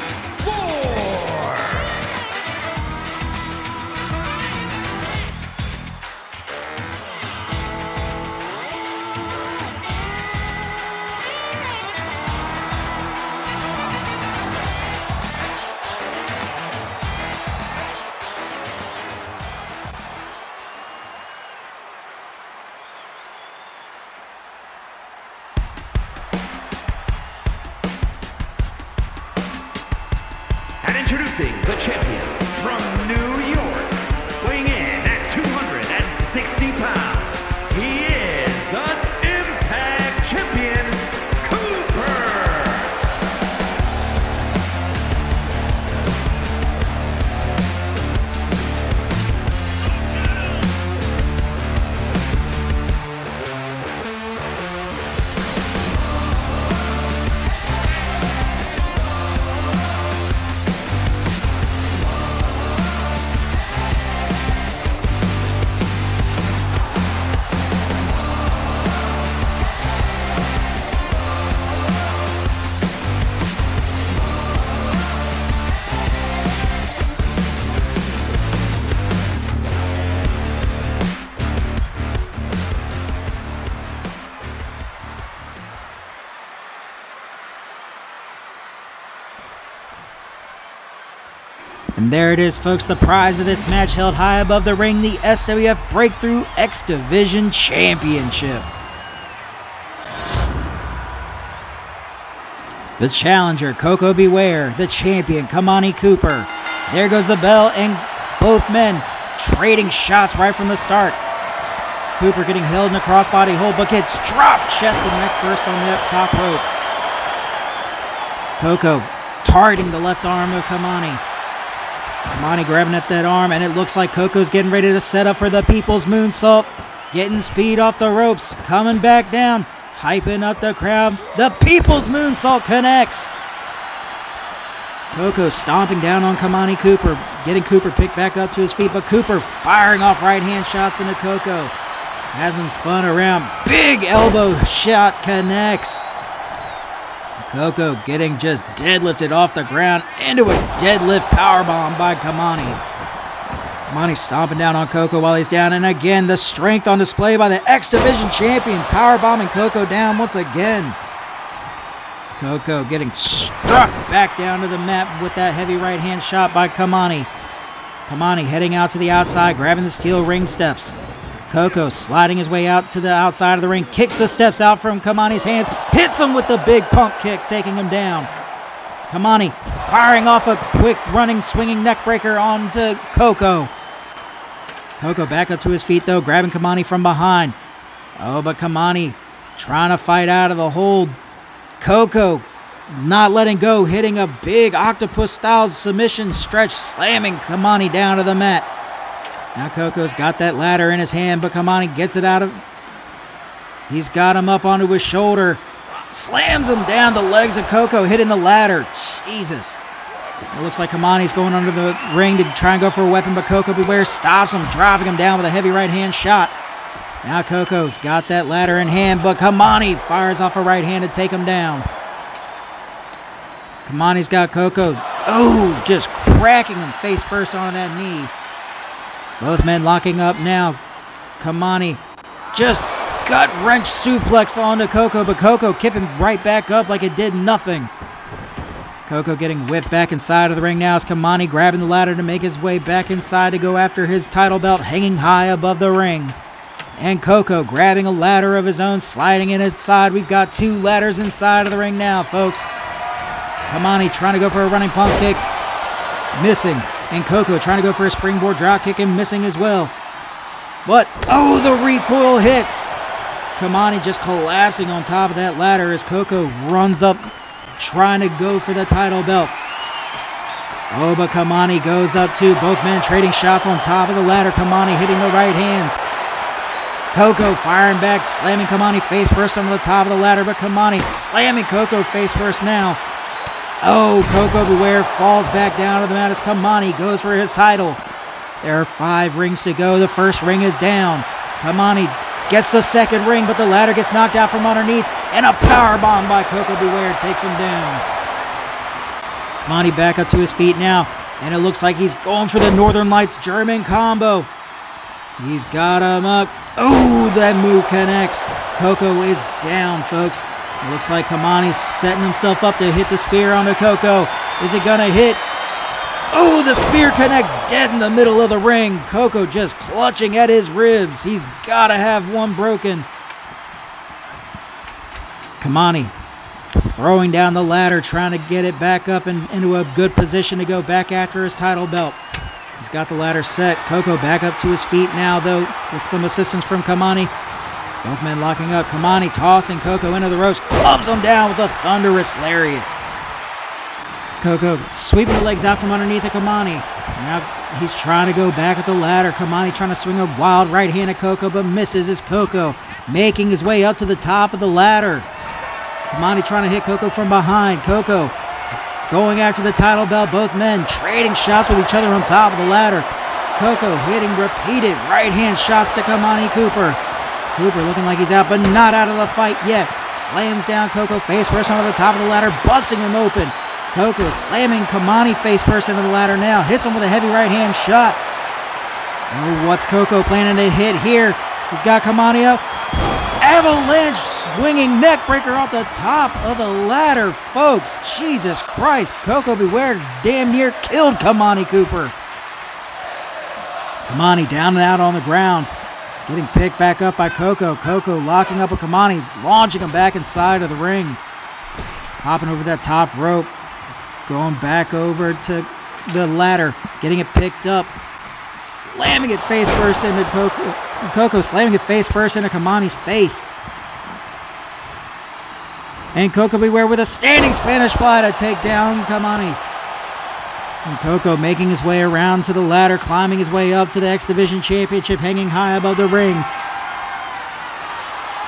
And introducing the champion from New York, weighing in at 260 pounds, he is the Impact Champion, Cooper. And there it is, folks, the prize of this match held high above the ring, the SWF Breakthrough X Division Championship. The challenger, Koko B. Ware. The champion, Kamani Cooper. There goes the bell, and both men trading shots right from the start. Cooper getting held in a crossbody hold, but gets dropped chest and neck first on that top rope. Koko targeting the left arm of Kamani. Kamani grabbing at that arm, and it looks like Koko's getting ready to set up for the People's Moonsault. Getting speed off the ropes, coming back down, hyping up the crowd. The People's Moonsault connects. Koko stomping down on Kamani Cooper, getting Cooper picked back up to his feet, but Cooper firing off right-hand shots into Koko. Has him spun around. Big elbow shot connects. Koko getting just deadlifted off the ground into a deadlift powerbomb by Kamani. Kamani stomping down on Koko while he's down, and again the strength on display by the X Division champion, powerbombing Koko down once again. Koko getting struck back down to the mat with that heavy right-hand shot by Kamani. Kamani heading out to the outside, grabbing the steel ring steps. Koko sliding his way out to the outside of the ring, kicks the steps out from Kamani's hands, hits him with the big pump kick, taking him down. Kamani firing off a quick running, swinging neckbreaker onto Koko. Koko back up to his feet though, grabbing Kamani from behind. Oh, but Kamani trying to fight out of the hold. Koko not letting go, hitting a big octopus-style submission stretch, slamming Kamani down to the mat. Now Koko's got that ladder in his hand, but Kamani gets it out of... He's got him up onto his shoulder. Slams him down the legs of Koko, hitting the ladder. Jesus. It looks like Kamani's going under the ring to try and go for a weapon, but Koko B. Ware stops him, dropping him down with a heavy right-hand shot. Now Koko's got that ladder in hand, but Kamani fires off a right hand to take him down. Kamani's got Koko. Oh, just cracking him face first on that knee. Both men locking up now. Kamani just gut-wrench suplex onto Koko, but Koko kipping right back up like it did nothing. Koko getting whipped back inside of the ring now as Kamani grabbing the ladder to make his way back inside to go after his title belt hanging high above the ring. And Koko grabbing a ladder of his own, sliding in inside. We've got two ladders inside of the ring now, folks. Kamani trying to go for a running pump kick, missing. And Koko trying to go for a springboard drop kick and missing as well. But, oh, the recoil hits. Kamani just collapsing on top of that ladder as Koko runs up trying to go for the title belt. Oh, but Kamani goes up too. Both men trading shots on top of the ladder. Kamani hitting the right hands. Koko firing back, slamming Kamani face first on the top of the ladder, but Kamani slamming Koko face first now. Oh, Koko B. Ware falls back down to the mat as Kamani goes for his title. There are 5 rings to go. The first ring is down. Kamani gets the second ring, but the ladder gets knocked out from underneath, and a powerbomb by Koko B. Ware takes him down. Kamani back up to his feet now, and it looks like he's going for the Northern Lights German combo. He's got him up. Oh, that move connects. Koko is down, folks. It looks like Kamani's setting himself up to hit the spear onto Koko. Is it gonna hit? Oh, the spear connects dead in the middle of the ring. Koko just clutching at his ribs. He's gotta have one broken. Kamani throwing down the ladder, trying to get it back up and into a good position to go back after his title belt. He's got the ladder set. Koko back up to his feet now, though, with some assistance from Kamani. Both men locking up. Kamani tossing Koko into the ropes, clubs him down with a thunderous lariat. Koko sweeping the legs out from underneath of Kamani. Now he's trying to go back at the ladder. Kamani trying to swing a wild right hand at Koko, but misses as Koko making his way up to the top of the ladder. Kamani trying to hit Koko from behind. Koko going after the title belt. Both men trading shots with each other on top of the ladder. Koko hitting repeated right hand shots to Kamani Cooper. Cooper looking like he's out, but not out of the fight yet. Slams down Koko face first onto the top of the ladder, busting him open. Koko slamming Kamani face first into the ladder now. Hits him with a heavy right hand shot. Oh, what's Koko planning to hit here? He's got Kamani up. Avalanche swinging neck breaker off the top of the ladder, folks. Jesus Christ. Koko B. Ware damn near killed Kamani Cooper. Kamani down and out on the ground. Getting picked back up by Koko. Koko locking up with Kamani, launching him back inside of the ring. Hopping over that top rope. Going back over to the ladder. Getting it picked up. Slamming it face first into Koko. Koko slamming it face first into Kamani's face. And Koko Beware with a standing Spanish fly to take down Kamani. And Koko making his way around to the ladder, climbing his way up to the X Division Championship, hanging high above the ring.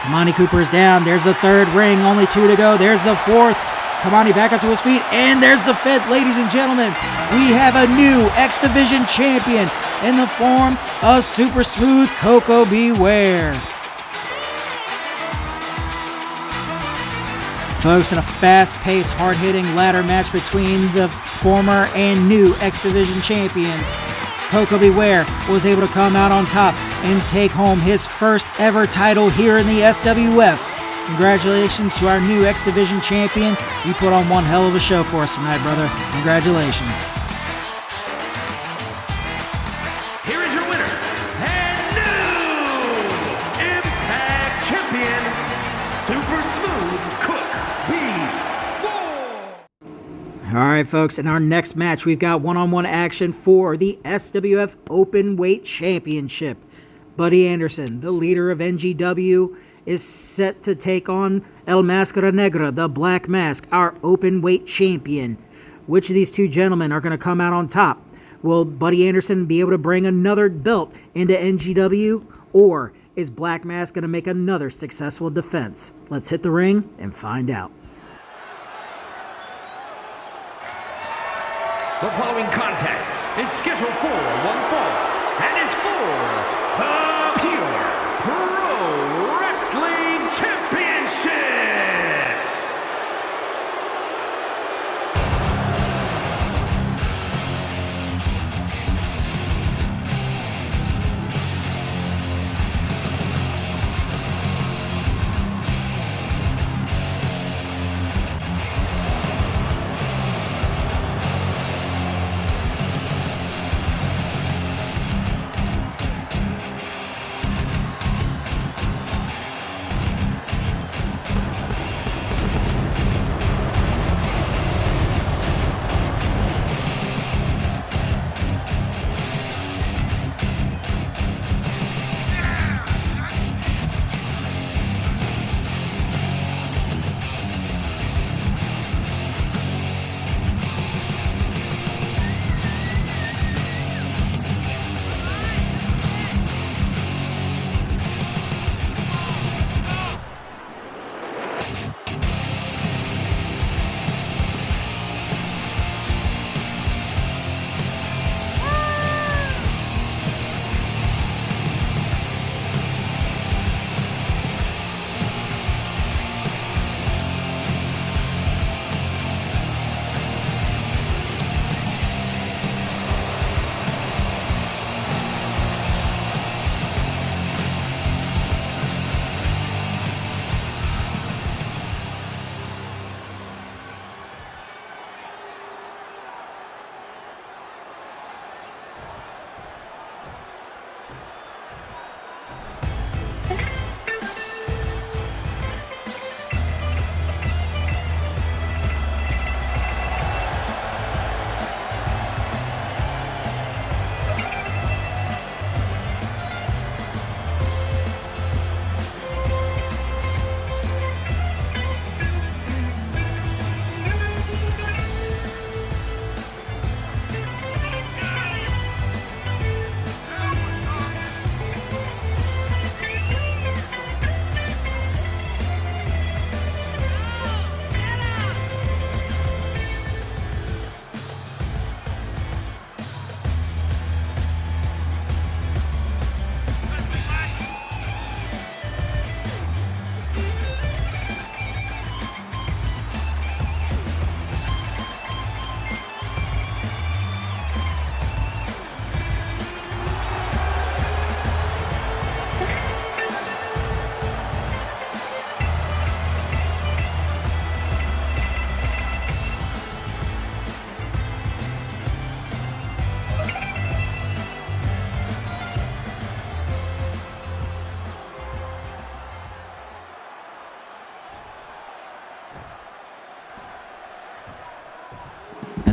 Kamani Cooper is down. There's the third ring. Only 2 to go. There's the fourth. Kamani back up to his feet. And there's the fifth. Ladies and gentlemen, we have a new X Division champion in the form of Super Smooth Koko Beware. Folks, in a fast-paced, hard-hitting ladder match between the former and new X Division champions, Koko Beware was able to come out on top and take home his first ever title here in the SWF. Congratulations to our new X Division champion. You put on one hell of a show for us tonight, brother. Congratulations. Here is your winner and new Impact Champion, Super Smooth Cook B. All right, folks, in our next match, we've got one-on-one action for the SWF Openweight Championship. Buddy Anderson, the leader of NGW, is set to take on El Máscara Negra, the Black Mask, our Openweight champion. Which of these two gentlemen are going to come out on top? Will Buddy Anderson be able to bring another belt into NGW, or is Black Mask going to make another successful defense? Let's hit the ring and find out. The following contest is scheduled for one fall and is for the Pure Pro Wrestling Championship.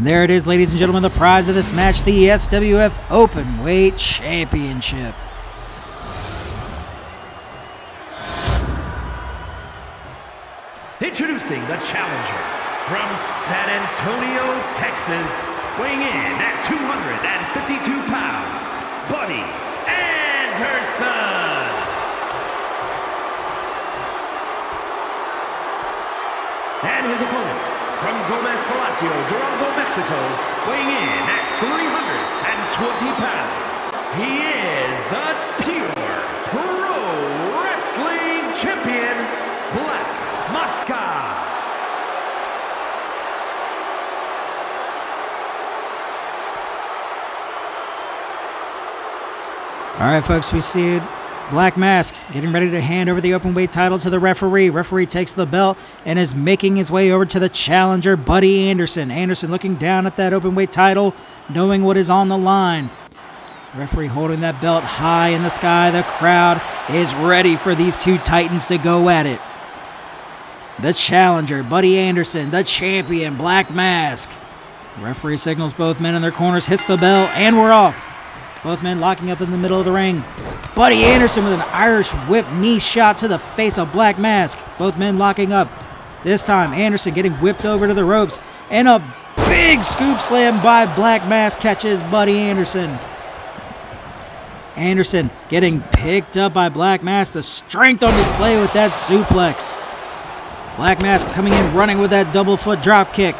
there it is, ladies and gentlemen, the prize of this match, the SWF Openweight Championship. Introducing the challenger from San Antonio, Texas, weighing in at 252 pounds, Buddy Anderson. And his opponent from Gomez Palacio, Durango, Mexico, weighing in at 320 pounds, he is the Pure Pro Wrestling Champion, Black Máscara. All right, folks, we see Black Mask getting ready to hand over the openweight title to the referee. Referee takes the belt and is making his way over to the challenger, Buddy Anderson. Anderson looking down at that openweight title, knowing what is on the line. Referee holding that belt high in the sky. The crowd is ready for these two titans to go at it. The challenger, Buddy Anderson. The champion, Black Mask. Referee signals both men in their corners, hits the bell, and we're off. Both men locking up in the middle of the ring. Buddy Anderson with an Irish whip knee shot to the face of Black Mask. Both men locking up. This time, Anderson getting whipped over to the ropes. And a big scoop slam by Black Mask catches Buddy Anderson. Anderson getting picked up by Black Mask. The strength on display with that suplex. Black Mask coming in running with that double foot drop kick.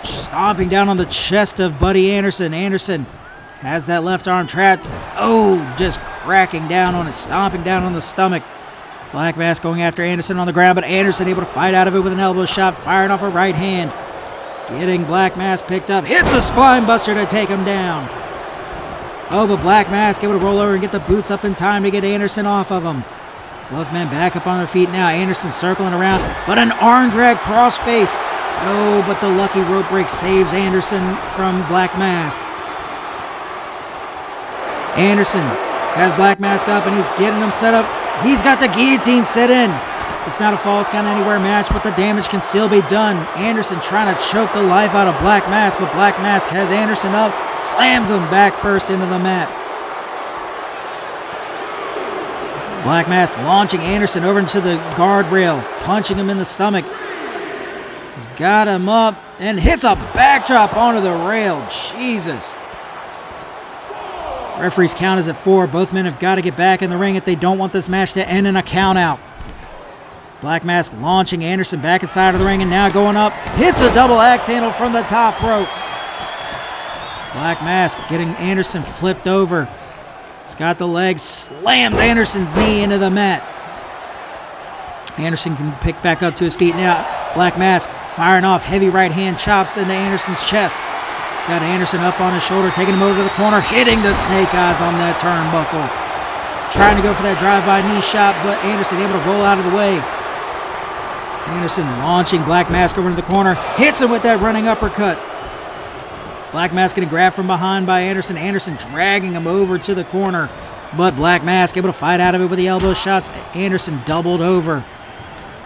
Stomping down on the chest of Buddy Anderson. Anderson has that left arm trapped. Oh, just cracking down on it, stomping down on the stomach. Black Mask going after Anderson on the ground, but Anderson able to fight out of it with an elbow shot, firing off a right hand. Getting Black Mask picked up, hits a spine buster to take him down. Oh, but Black Mask able to roll over and get the boots up in time to get Anderson off of him. Both men back up on their feet now. Anderson circling around, but an arm drag crossface. Oh, but the lucky rope break saves Anderson from Black Mask. Anderson has Black Mask up and he's getting him set up. He's got the guillotine set in. It's not a falls count anywhere match, but the damage can still be done. Anderson trying to choke the life out of Black Mask, but Black Mask has Anderson up, slams him back first into the mat. Black Mask launching Anderson over into the guardrail, punching him in the stomach. He's got him up and hits a backdrop onto the rail. Jesus. Referee's count is at 4. Both men have got to get back in the ring if they don't want this match to end in a count out. Black Mask launching Anderson back inside of the ring and now going up. Hits a double axe handle from the top rope. Black Mask getting Anderson flipped over. He's got the legs, slams Anderson's knee into the mat. Anderson can pick back up to his feet now. Black Mask firing off heavy right hand chops into Anderson's chest. He's got Anderson up on his shoulder, taking him over to the corner, hitting the snake eyes on that turnbuckle. Trying to go for that drive-by knee shot, but Anderson able to roll out of the way. Anderson launching Black Mask over to the corner, hits him with that running uppercut. Black Mask getting grabbed from behind by Anderson. Anderson dragging him over to the corner, but Black Mask able to fight out of it with the elbow shots. Anderson doubled over.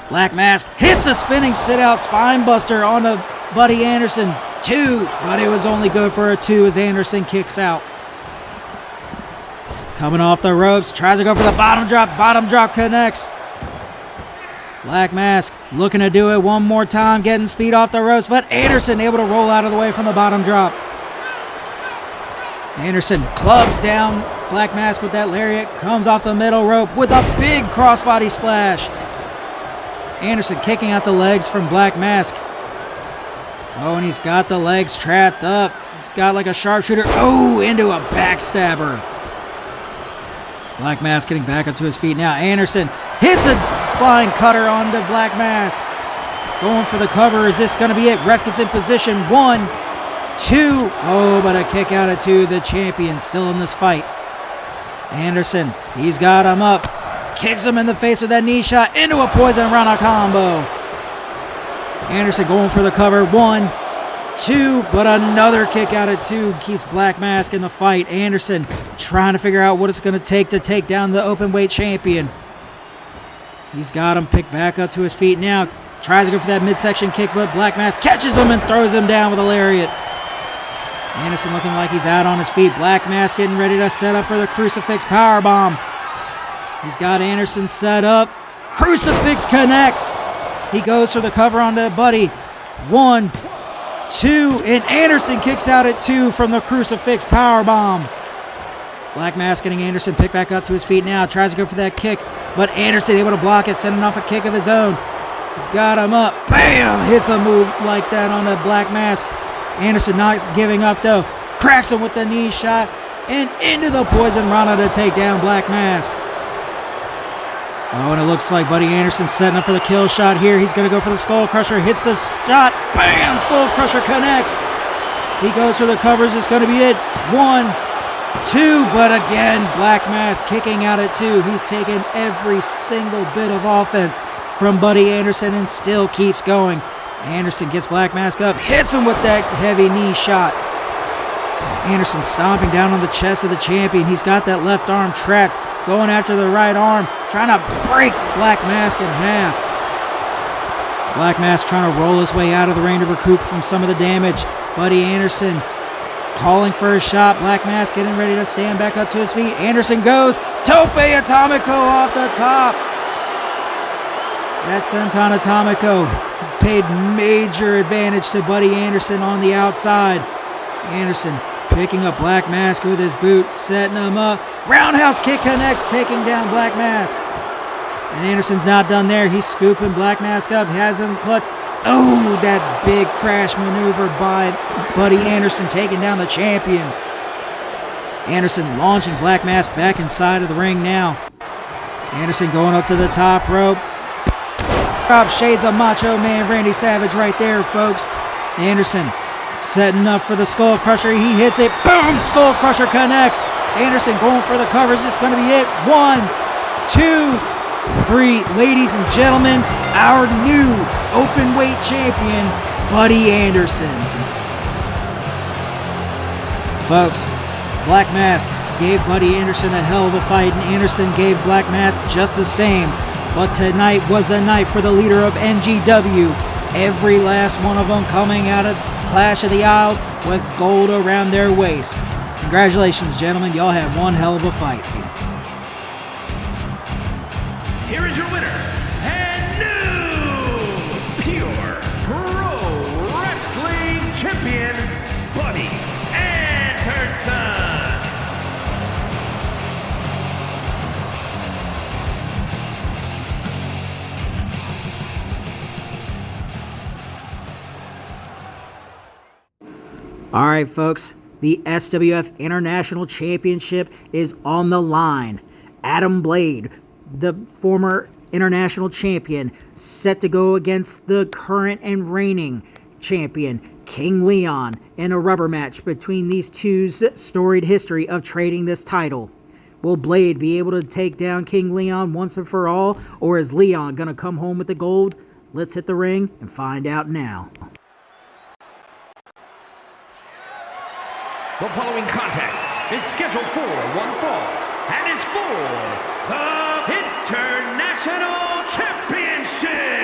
Black Mask hits a spinning sit-out spine buster onto Buddy Anderson. 2, but it was only good for a 2 as Anderson kicks out. Coming off the ropes, tries to go for the bottom drop connects. Black Mask looking to do it one more time, getting speed off the ropes, but Anderson able to roll out of the way from the bottom drop. Anderson clubs down Black Mask with that lariat, comes off the middle rope with a big crossbody splash. Anderson kicking out the legs from Black Mask. Oh, and he's got the legs trapped up. He's got like a sharpshooter. Oh, into a backstabber. Black Mask getting back up to his feet now. Anderson hits a flying cutter onto Black Mask. Going for the cover. Is this going to be it? Ref gets in position. 1, 2. Oh, but a kick out at 2. The champion still in this fight. Anderson, he's got him up. Kicks him in the face with that knee shot into a poison rana combo. Anderson going for the cover. 1, 2, but another kick out at 2 keeps Black Mask in the fight. Anderson trying to figure out what it's going to take down the openweight champion. He's got him picked back up to his feet now. Tries to go for that midsection kick, but Black Mask catches him and throws him down with a lariat. Anderson looking like he's out on his feet. Black Mask getting ready to set up for the Crucifix Powerbomb. He's got Anderson set up. Crucifix connects. He goes for the cover on the Buddy. 1, 2, and Anderson kicks out at 2 from the Crucifix Powerbomb. Black Mask getting Anderson picked back up to his feet now. Tries to go for that kick, but Anderson able to block it, sending off a kick of his own. He's got him up. Bam! Hits a move like that on the Black Mask. Anderson not giving up though. Cracks him with the knee shot and into the Poison Rana to take down Black Mask. Oh, and it looks like Buddy Anderson setting up for the kill shot here. He's going to go for the Skull Crusher. Hits the shot. Bam! Skull Crusher connects. He goes for the covers. It's going to be it. 1, 2, but again, Black Mask kicking out at 2. He's taken every single bit of offense from Buddy Anderson and still keeps going. Anderson gets Black Mask up, hits him with that heavy knee shot. Anderson stomping down on the chest of the champion. He's got that left arm trapped, going after the right arm, trying to break Black Mask in half. Black Mask trying to roll his way out of the ring to recoup from some of the damage. Buddy Anderson calling for a shot. Black Mask getting ready to stand back up to his feet. Anderson goes. Tope Atomico off the top. That Senton Atomico paid major advantage to Buddy Anderson on the outside. Anderson picking up Black Mask with his boot, setting him up. Roundhouse kick connects, taking down Black Mask. And Anderson's not done there. He's scooping Black Mask up, has him clutched. Oh, that big crash maneuver by Buddy Anderson, taking down the champion. Anderson launching Black Mask back inside of the ring now. Anderson going up to the top rope. Drop shades of Macho Man Randy Savage right there, folks. Anderson setting up for the Skull Crusher. He hits it. Boom! Skull Crusher connects. Anderson going for the covers. It's going to be it. 1, 2, 3. Ladies and gentlemen, our new open weight champion, Buddy Anderson. Folks, Black Mask gave Buddy Anderson a hell of a fight, and Anderson gave Black Mask just the same. But tonight was the night for the leader of NGW. Every last one of them coming out of Clash of the Isles with gold around their waist. Congratulations, gentlemen. Y'all had one hell of a fight. Here is your winner, and new Pure Pro Wrestling Champion, Buddy Anderson. All right, folks, the SWF International Championship is on the line. Adam Blade, the former international champion, set to go against the current and reigning champion, King Leon, in a rubber match between these two's storied history of trading this title. Will Blade be able to take down King Leon once and for all, or is Leon going to come home with the gold? Let's hit the ring and find out now. The following contest is scheduled for one fall and is for the International Championship.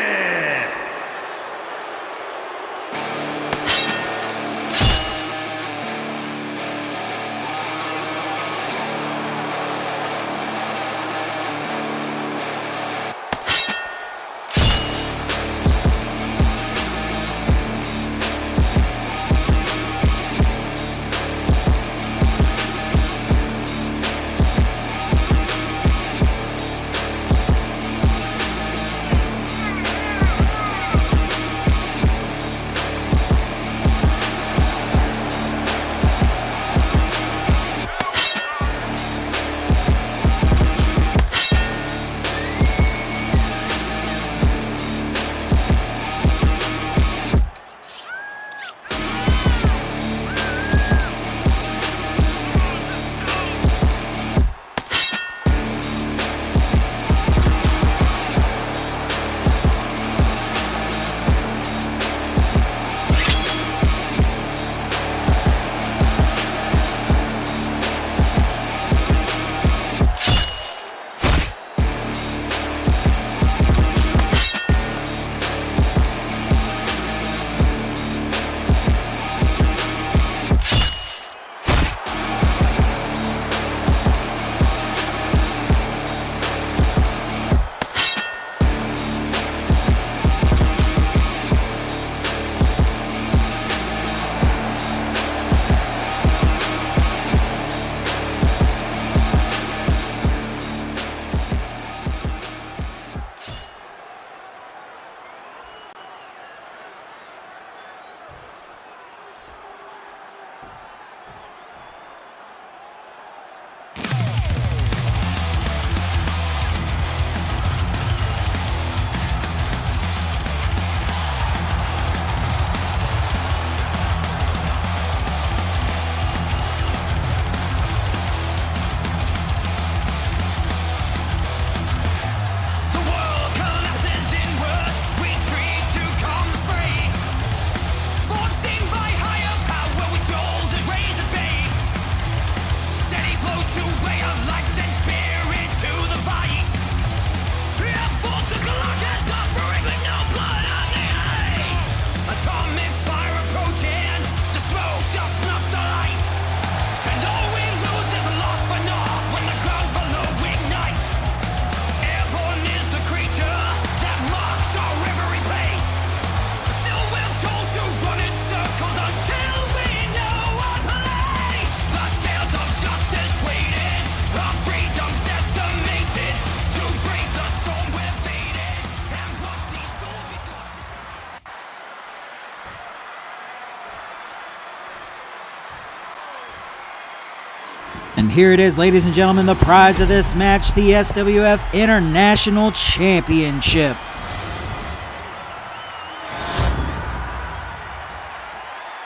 And here it is, ladies and gentlemen, the prize of this match, the SWF International Championship.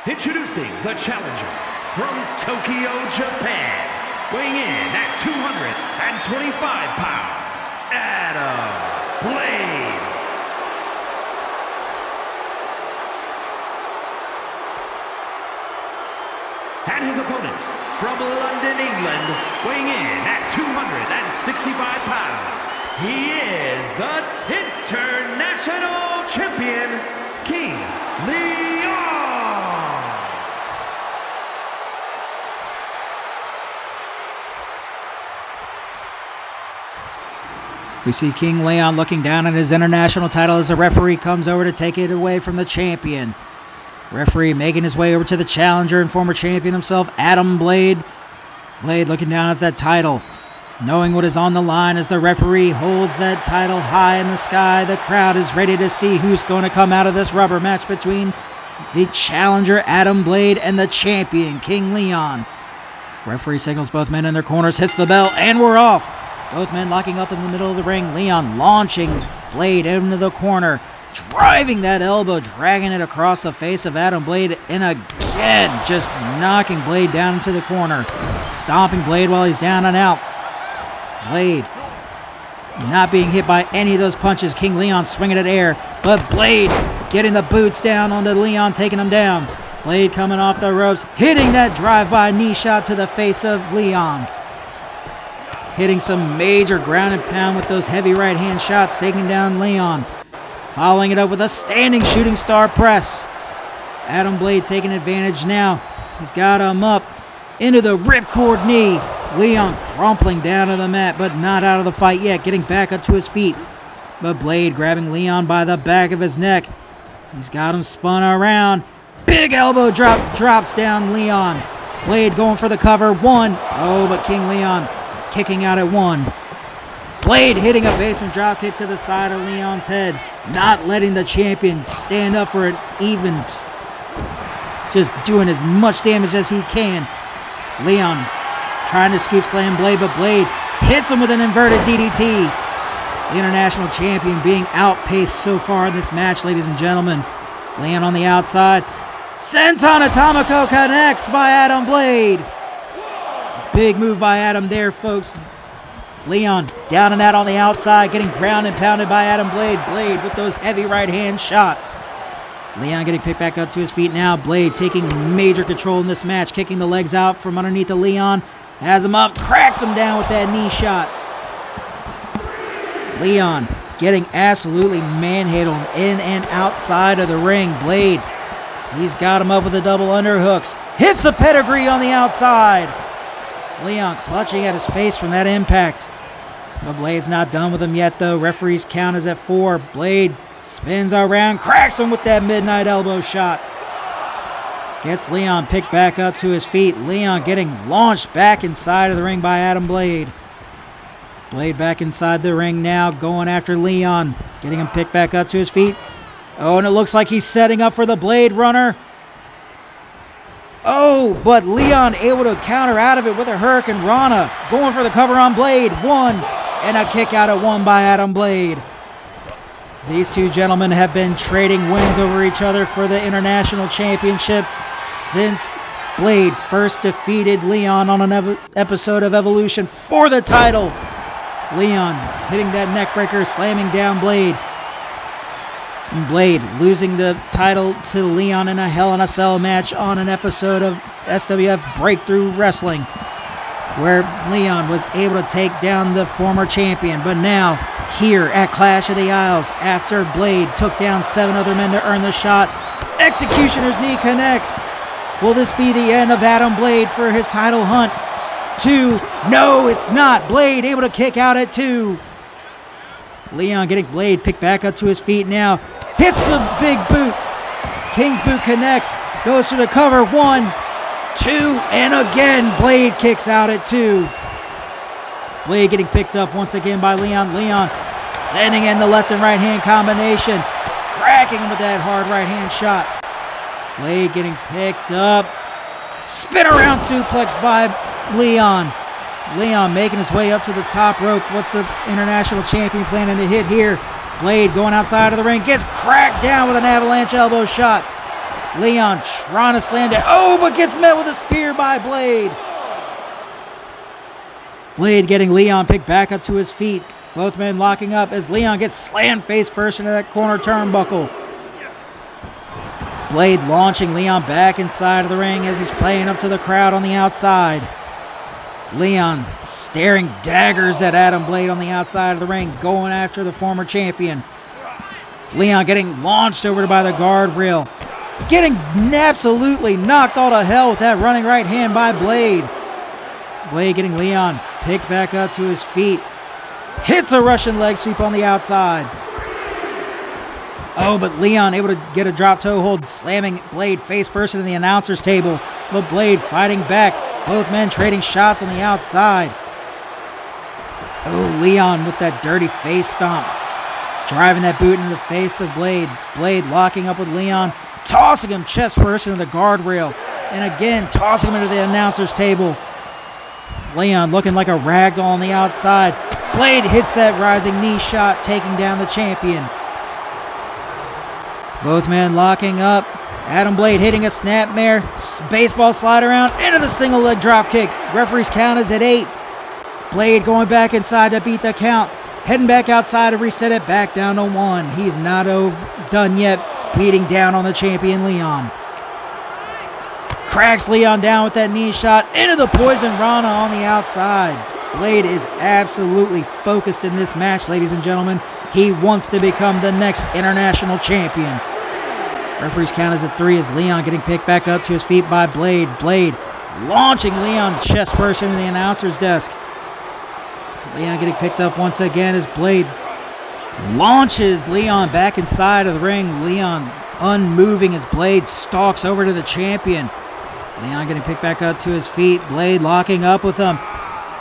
Introducing the challenger from Tokyo, Japan, weighing in at 225 pounds, Adam Blade. And his opponent from London, England, weighing in at 265 pounds, he is the International Champion, King Leon. We see King Leon looking down at his international title as the referee comes over to take it away from the champion. Referee making his way over to the challenger and former champion himself, Adam Blade. Blade looking down at that title, knowing what is on the line as the referee holds that title high in the sky. The crowd is ready to see who's going to come out of this rubber match between the challenger, Adam Blade, and the champion, King Leon. Referee signals both men in their corners, hits the bell, and we're off. Both men locking up in the middle of the ring. Leon launching Blade into the corner, driving that elbow, dragging it across the face of Adam Blade, and again, just knocking Blade down into the corner. Stomping Blade while he's down and out. Blade not being hit by any of those punches. King Leon swinging at air, but Blade getting the boots down onto Leon, taking him down. Blade coming off the ropes, hitting that drive-by knee shot to the face of Leon. Hitting some major ground and pound with those heavy right-hand shots, taking down Leon. Following it up with a standing shooting star press. Adam Blade taking advantage now. He's got him up into the ripcord knee. Leon crumpling down to the mat, but not out of the fight yet, getting back up to his feet. But Blade grabbing Leon by the back of his neck. He's got him spun around. Big elbow drop, drops down Leon. Blade going for the cover, one. Oh, but King Leon kicking out at one. Blade hitting a basement dropkick to the side of Leon's head, not letting the champion stand up for an even, just doing as much damage as he can. Leon trying to scoop slam Blade, but Blade hits him with an inverted DDT. The international champion being outpaced so far in this match, ladies and gentlemen. Leon on the outside. Senton Atomico connects by Adam Blade. Big move by Adam there, folks. Leon down and out on the outside, getting ground and pounded by Adam Blade. Blade with those heavy right hand shots. Leon getting picked back up to his feet now. Blade taking major control in this match, kicking the legs out from underneath of Leon. Has him up, cracks him down with that knee shot. Leon getting absolutely manhandled in and outside of the ring. Blade, he's got him up with the double underhooks. Hits the pedigree on the outside. Leon clutching at his face from that impact. But Blade's not done with him yet, though. Referee's count is at 4. Blade spins around, cracks him with that midnight elbow shot. Gets Leon picked back up to his feet. Leon getting launched back inside of the ring by Adam Blade. Blade back inside the ring now, going after Leon. Getting him picked back up to his feet. Oh, and it looks like he's setting up for the Blade Runner. Oh, but Leon able to counter out of it with a Hurricane Rana. Going for the cover on Blade. One, and a kick out at one by Adam Blade. These two gentlemen have been trading wins over each other for the International Championship since Blade first defeated Leon on an episode of Evolution for the title. Leon hitting that neckbreaker, slamming down Blade. And Blade losing the title to Leon in a Hell in a Cell match on an episode of SWF Breakthrough Wrestling, where Leon was able to take down the former champion. But now, here at Clash of the Isles, after Blade took down 7 other men to earn the shot, Executioner's knee connects. Will this be the end of Adam Blade for his title hunt? 2. No, it's not. Blade able to kick out at 2. Leon getting Blade picked back up to his feet now. Hits the big boot. King's boot connects. Goes for the cover. 1, 2, and again, Blade kicks out at 2. Blade getting picked up once again by Leon. Leon sending in the left and right hand combination. Cracking him with that hard right hand shot. Blade getting picked up. Spin around suplex by Leon. Leon making his way up to the top rope. What's the international champion planning to hit here? Blade going outside of the ring. Gets cracked down with an avalanche elbow shot. Leon trying to slam down. Oh, but gets met with a spear by Blade. Blade getting Leon picked back up to his feet. Both men locking up as Leon gets slammed face first into that corner turnbuckle. Blade launching Leon back inside of the ring as he's playing up to the crowd on the outside. Leon staring daggers at Adam Blade on the outside of the ring, going after the former champion. Leon getting launched over by the guardrail. Getting absolutely knocked all to hell with that running right hand by Blade. Blade getting Leon picked back up to his feet. Hits a Russian leg sweep on the outside. Oh, but Leon able to get a drop toe hold, slamming Blade face first into the announcer's table. But Blade fighting back. Both men trading shots on the outside. Oh, Leon with that dirty face stomp. Driving that boot into the face of Blade. Blade locking up with Leon. Tossing him chest first into the guardrail. And again, tossing him into the announcer's table. Leon looking like a ragdoll on the outside. Blade hits that rising knee shot, taking down the champion. Both men locking up. Adam Blade hitting a snapmare. Baseball slide around into the single leg drop kick. Referee's count is at 8. Blade going back inside to beat the count. Heading back outside to reset it back down to 1. He's not done yet. Beating down on the champion Leon. Cracks Leon down with that knee shot into the Poison Rana on the outside. Blade is absolutely focused in this match, ladies and gentlemen. He wants to become the next international champion. Referee's count is at 3 as Leon getting picked back up to his feet by Blade. Blade launching Leon chest first into the announcer's desk. Leon getting picked up once again as Blade launches Leon back inside of the ring. Leon unmoving as Blade stalks over to the champion. Leon getting picked back up to his feet. Blade locking up with him.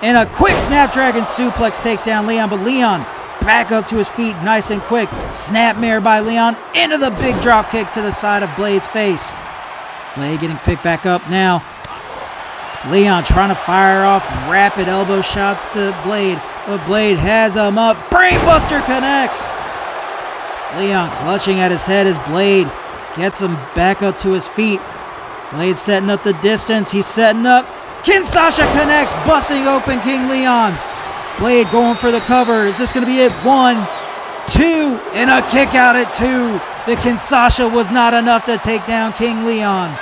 And a quick Snapdragon suplex takes down Leon, but Leon back up to his feet nice and quick. Snapmare by Leon into the big drop kick to the side of Blade's face. Blade getting picked back up now. Leon trying to fire off rapid elbow shots to Blade, but Blade has him up. Brainbuster connects. Leon clutching at his head as Blade gets him back up to his feet. Blade setting up the distance. He's setting up. Kinshasa connects, busting open King Leon. Blade going for the cover. Is this going to be it? 1, 2, and a kick out at 2. The Kinshasa was not enough to take down King Leon.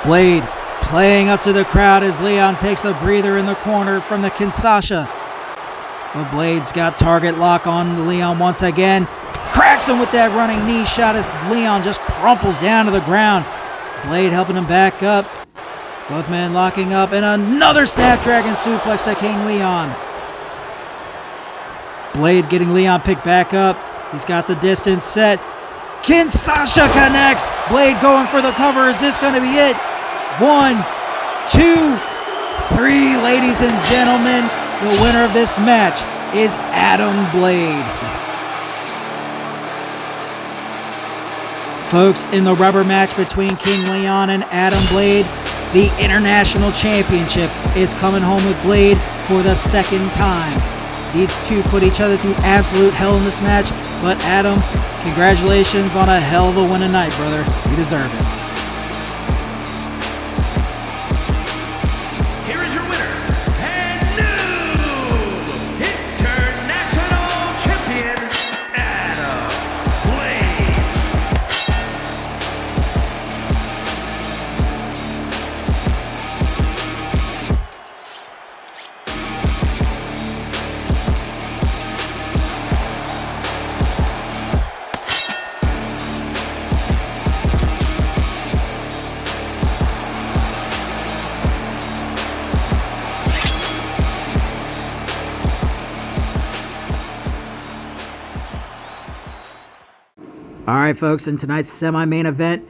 Blade playing up to the crowd as Leon takes a breather in the corner from the Kinshasa. But Blade's got target lock on Leon once again. Cracks him with that running knee shot as Leon just crumples down to the ground. Blade helping him back up. Both men locking up, and another Snapdragon suplex to King Leon. Blade getting Leon picked back up. He's got the distance set. Kinshasa connects. Blade going for the cover. Is this going to be it? 1, 2, 3, ladies and gentlemen. The winner of this match is Adam Blade. Folks, in the rubber match between King Leon and Adam Blade, the International Championship is coming home with Blade for the second time. These two put each other through absolute hell in this match, but Adam, congratulations on a hell of a win tonight, brother. You deserve it. Here is your winner, and new International Champion, Adam Blade. All right, folks, in tonight's semi-main event,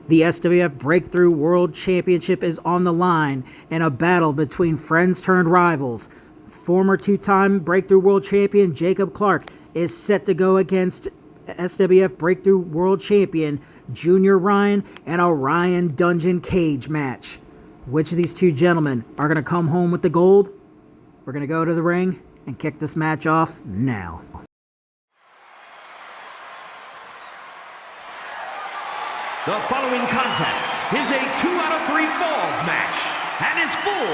the SWF Breakthrough World Championship is on the line in a battle between friends turned rivals. Former two-time Breakthrough World Champion Jacob Clark is set to go against SWF Breakthrough World Champion Junior Ryan in a Ryan Dungeon cage match. which of these two gentlemen are going to come home with the gold? We're going to go to the ring and kick this match off now. The following contest is a 2 out of 3 falls match and is for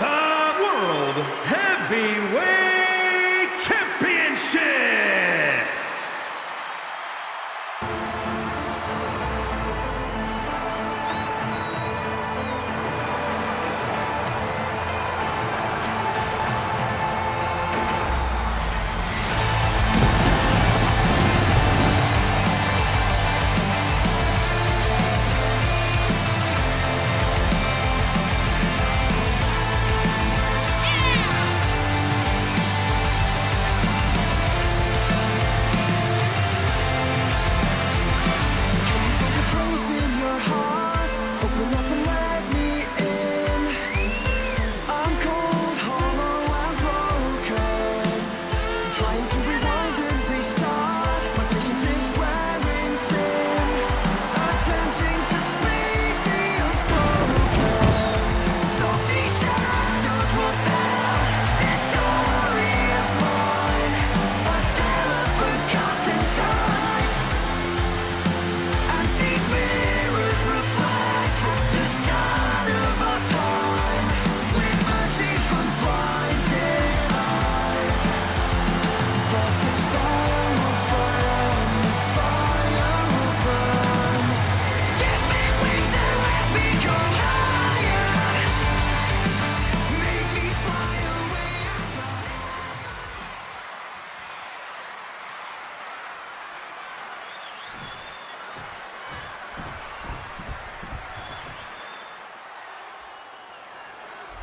the World Heavyweight Championship.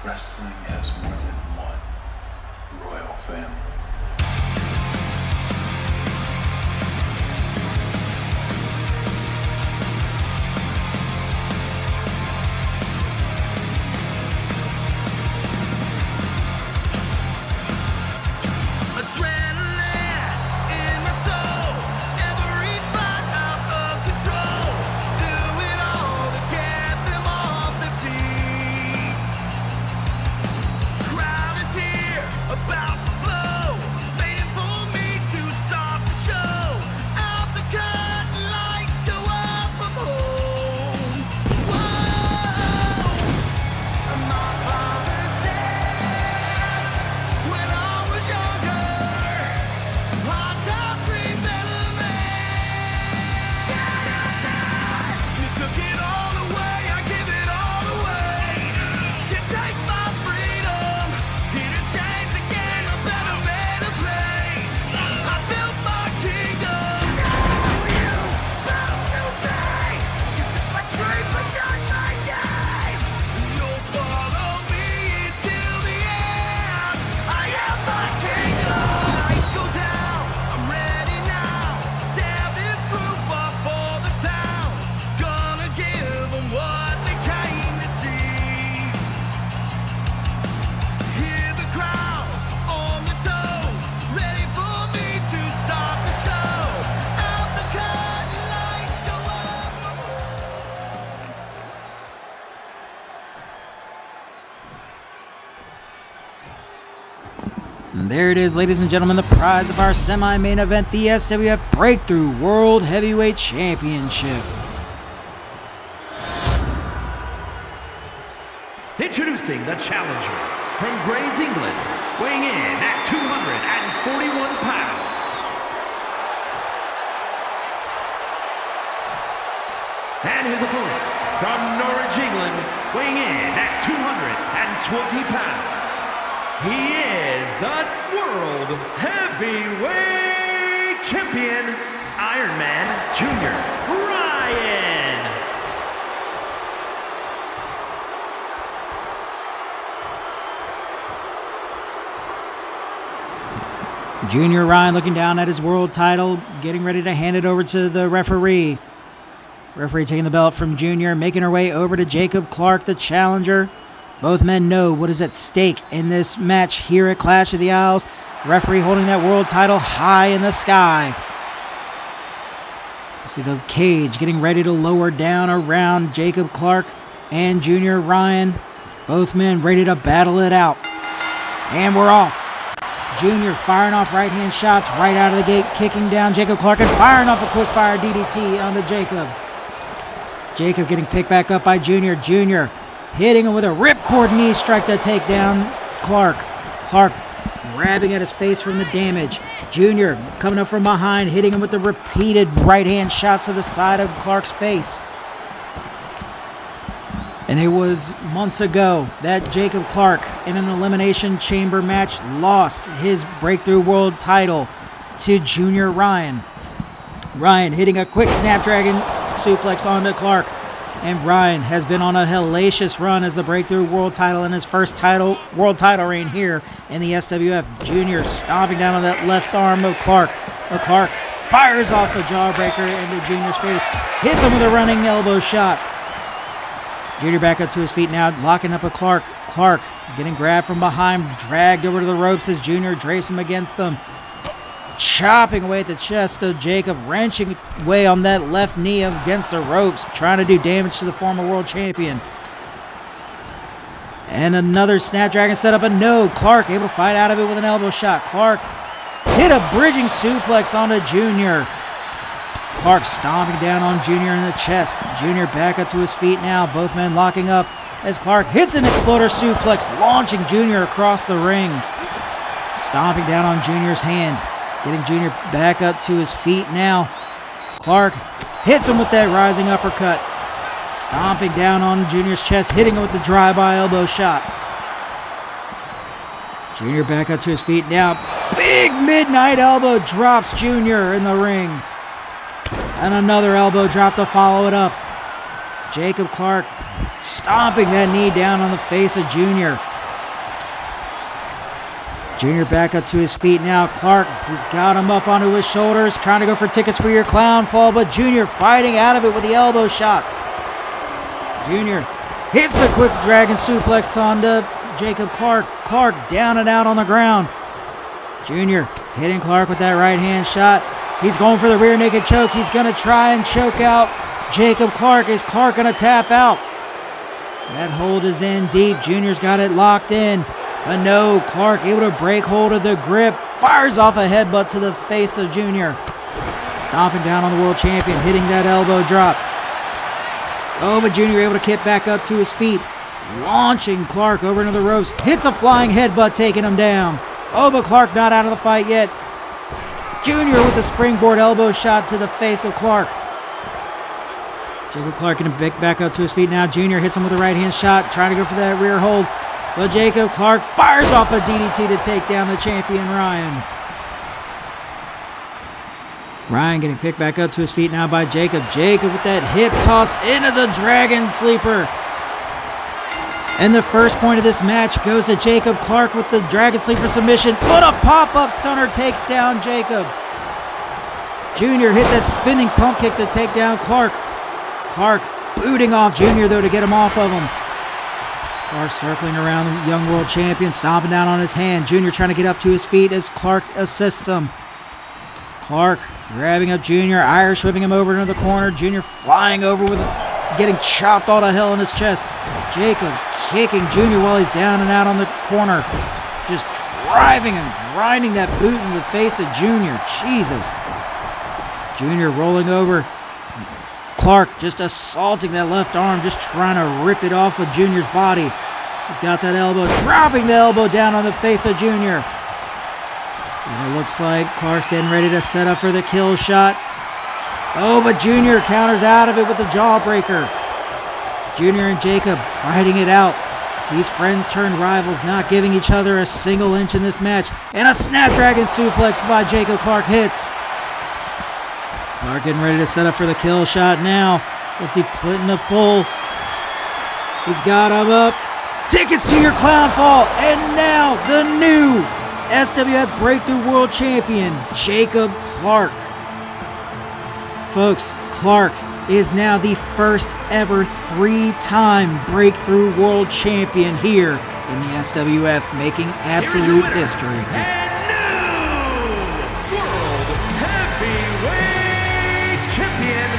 Wrestling has more than one royal family. And there it is, ladies and gentlemen, the prize of our semi-main event, the SWF Breakthrough World Heavyweight Championship. Introducing the challenger from Grays, England, weighing in at 241 pounds. And his opponent from Norwich, England, weighing in at 220 pounds. He is the World Heavyweight Champion, Iron Man Jr. Ryan. Junior Ryan looking down at his world title, getting ready to hand it over to the referee. Referee taking the belt from Junior, making her way over to Jacob Clark, the challenger. Both men know what is at stake in this match here at Clash of the Isles. The referee holding that world title high in the sky. You see the cage getting ready to lower down around Jacob Clark. and Junior Ryan. Both men ready to battle it out. And we're off. Junior firing off right-hand shots right out of the gate, kicking down Jacob Clark and firing off a quick-fire DDT onto Jacob. Jacob getting picked back up by Junior. Junior hitting him with a ripcord knee strike to take down Clark. Clark grabbing at his face from the damage. Junior coming up from behind, hitting him with the repeated right-hand shots to the side of Clark's face. And it was months ago that Jacob Clark, in an Elimination Chamber match, lost his Breakthrough World title to Junior Ryan. Ryan hitting a quick Snapdragon suplex onto Clark. And Ryan has been on a hellacious run as the Breakthrough World title in his first world title reign here in the SWF. Junior stomping down on that left arm of Clark. But Clark fires off a jawbreaker into Junior's face. Hits him with a running elbow shot. Junior back up to his feet now, locking up with Clark. Clark getting grabbed from behind, dragged over to the ropes as Junior drapes him against them. Chopping away at the chest of Jacob, wrenching away on that left knee against the ropes, trying to do damage to the former world champion. And another Snapdragon setup, but no, Clark able to fight out of it with an elbow shot. Clark hit a bridging suplex onto Junior. Clark stomping down on Junior in the chest. Junior back up to his feet now, both men locking up as Clark hits an exploder suplex, launching Junior across the ring. Stomping down on Junior's hand, getting Junior back up to his feet now. Clark hits him with that rising uppercut. Stomping down on Junior's chest, hitting him with the drive-by elbow shot. Junior back up to his feet now. Big midnight elbow drops Junior in the ring. And another elbow drop to follow it up. Jacob Clark stomping that knee down on the face of Junior. Junior back up to his feet now. Clark, he's got him up onto his shoulders, trying to go for tickets for your clown fall, but Junior fighting out of it with the elbow shots. Junior hits a quick dragon suplex onto Jacob Clark. Clark down and out on the ground. Junior hitting Clark with that right hand shot. He's going for the rear naked choke. He's going to try and choke out Jacob Clark. Is Clark going to tap out? That hold is in deep. Junior's got it locked in. But no, Clark able to break hold of the grip. Fires off a headbutt to the face of Junior. Stomping down on the world champion, hitting that elbow drop. Oh, but Junior able to kick back up to his feet. Launching Clark over into the ropes. Hits a flying headbutt, taking him down. Oh, but Clark not out of the fight yet. Junior with the springboard elbow shot to the face of Clark. Jacob Clark getting back up to his feet now. Junior hits him with a right hand shot, trying to go for that rear hold. But Jacob Clark fires off a DDT to take down the champion, Ryan. Ryan getting picked back up to his feet now by Jacob. Jacob with that hip toss into the Dragon Sleeper. And the first point of this match goes to Jacob Clark with the Dragon Sleeper submission. But a pop-up stunner takes down Jacob. Junior hit that spinning pump kick to take down Clark. Clark booting off Junior, though, to get him off of him. Clark circling around the young world champion, stomping down on his hand. Junior trying to get up to his feet as Clark assists him. Clark grabbing up Junior, Irish whipping him over into the corner. Junior flying over with getting chopped all to hell in his chest. Jacob kicking Junior while he's down and out on the corner. Just driving and grinding that boot in the face of Junior. Jesus. Junior rolling over. Clark just assaulting that left arm, just trying to rip it off of Junior's body. He's got that elbow, dropping the elbow down on the face of Junior. And it looks like Clark's getting ready to set up for the kill shot. Oh, but Junior counters out of it with the jawbreaker. Junior and Jacob fighting it out. These friends turned rivals, not giving each other a single inch in this match. And a Snapdragon suplex by Jacob Clark hits. Clark getting ready to set up for the kill shot now. What's he putting a pull? He's got him up. Tickets to your clown fall. And now the new SWF Breakthrough World Champion, Jacob Clark. Folks, Clark is now the first ever 3-time Breakthrough World Champion here in the SWF, making absolute history. And new World Heavyweight Champion,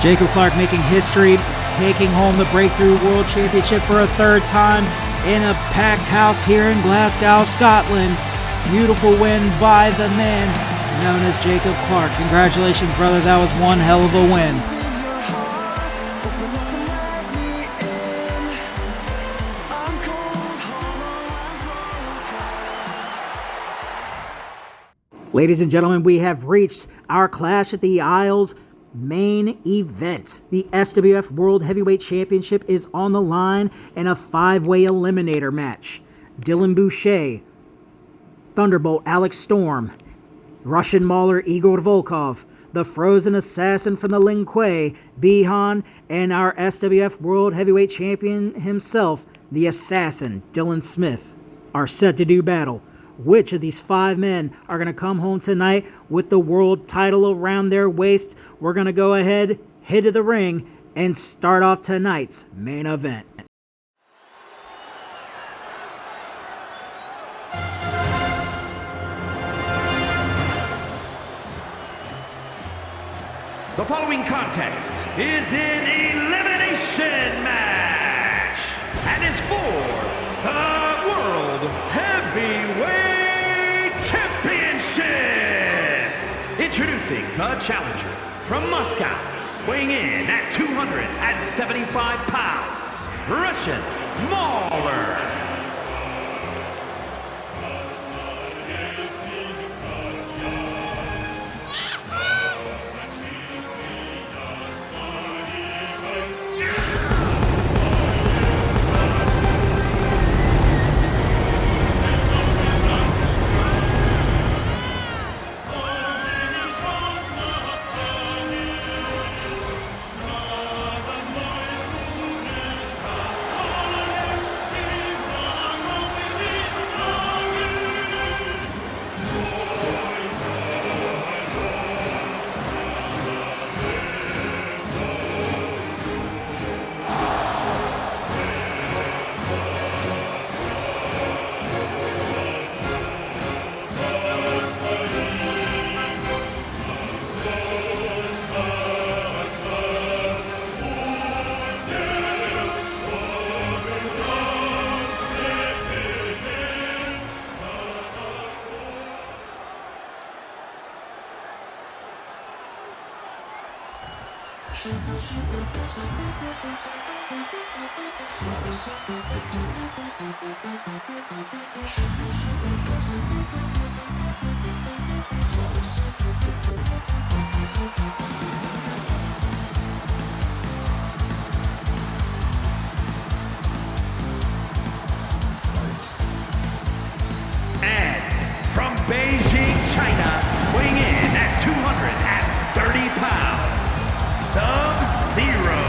Jacob Clark making history, taking home the Breakthrough World Championship for a third time in a packed house here in Glasgow, Scotland. Beautiful win by the man known as Jacob Clark. Congratulations, brother. That was one hell of a win. Ladies and gentlemen, we have reached our Clash at the Isles main event. The SWF World Heavyweight Championship is on the line in a 5-way eliminator match. Dylan Boucher, Thunderbolt Alex Storm, Russian Mauler Igor Volkov, the Frozen Assassin from the Lin Kuei, Bihan, and our SWF World Heavyweight Champion himself, the Assassin, Dylan Smith, are set to do battle. Which of these 5 men are going to come home tonight with the world title around their waist? We're going to go ahead, head to the ring, and start off tonight's main event. The following contest is an elimination match and is for the World Heavyweight Championship. Introducing the challenger from Moscow, weighing in at 275 pounds, Russian Mauler. And from Beijing, China, weighing in at 230 pounds, Sub-Zero.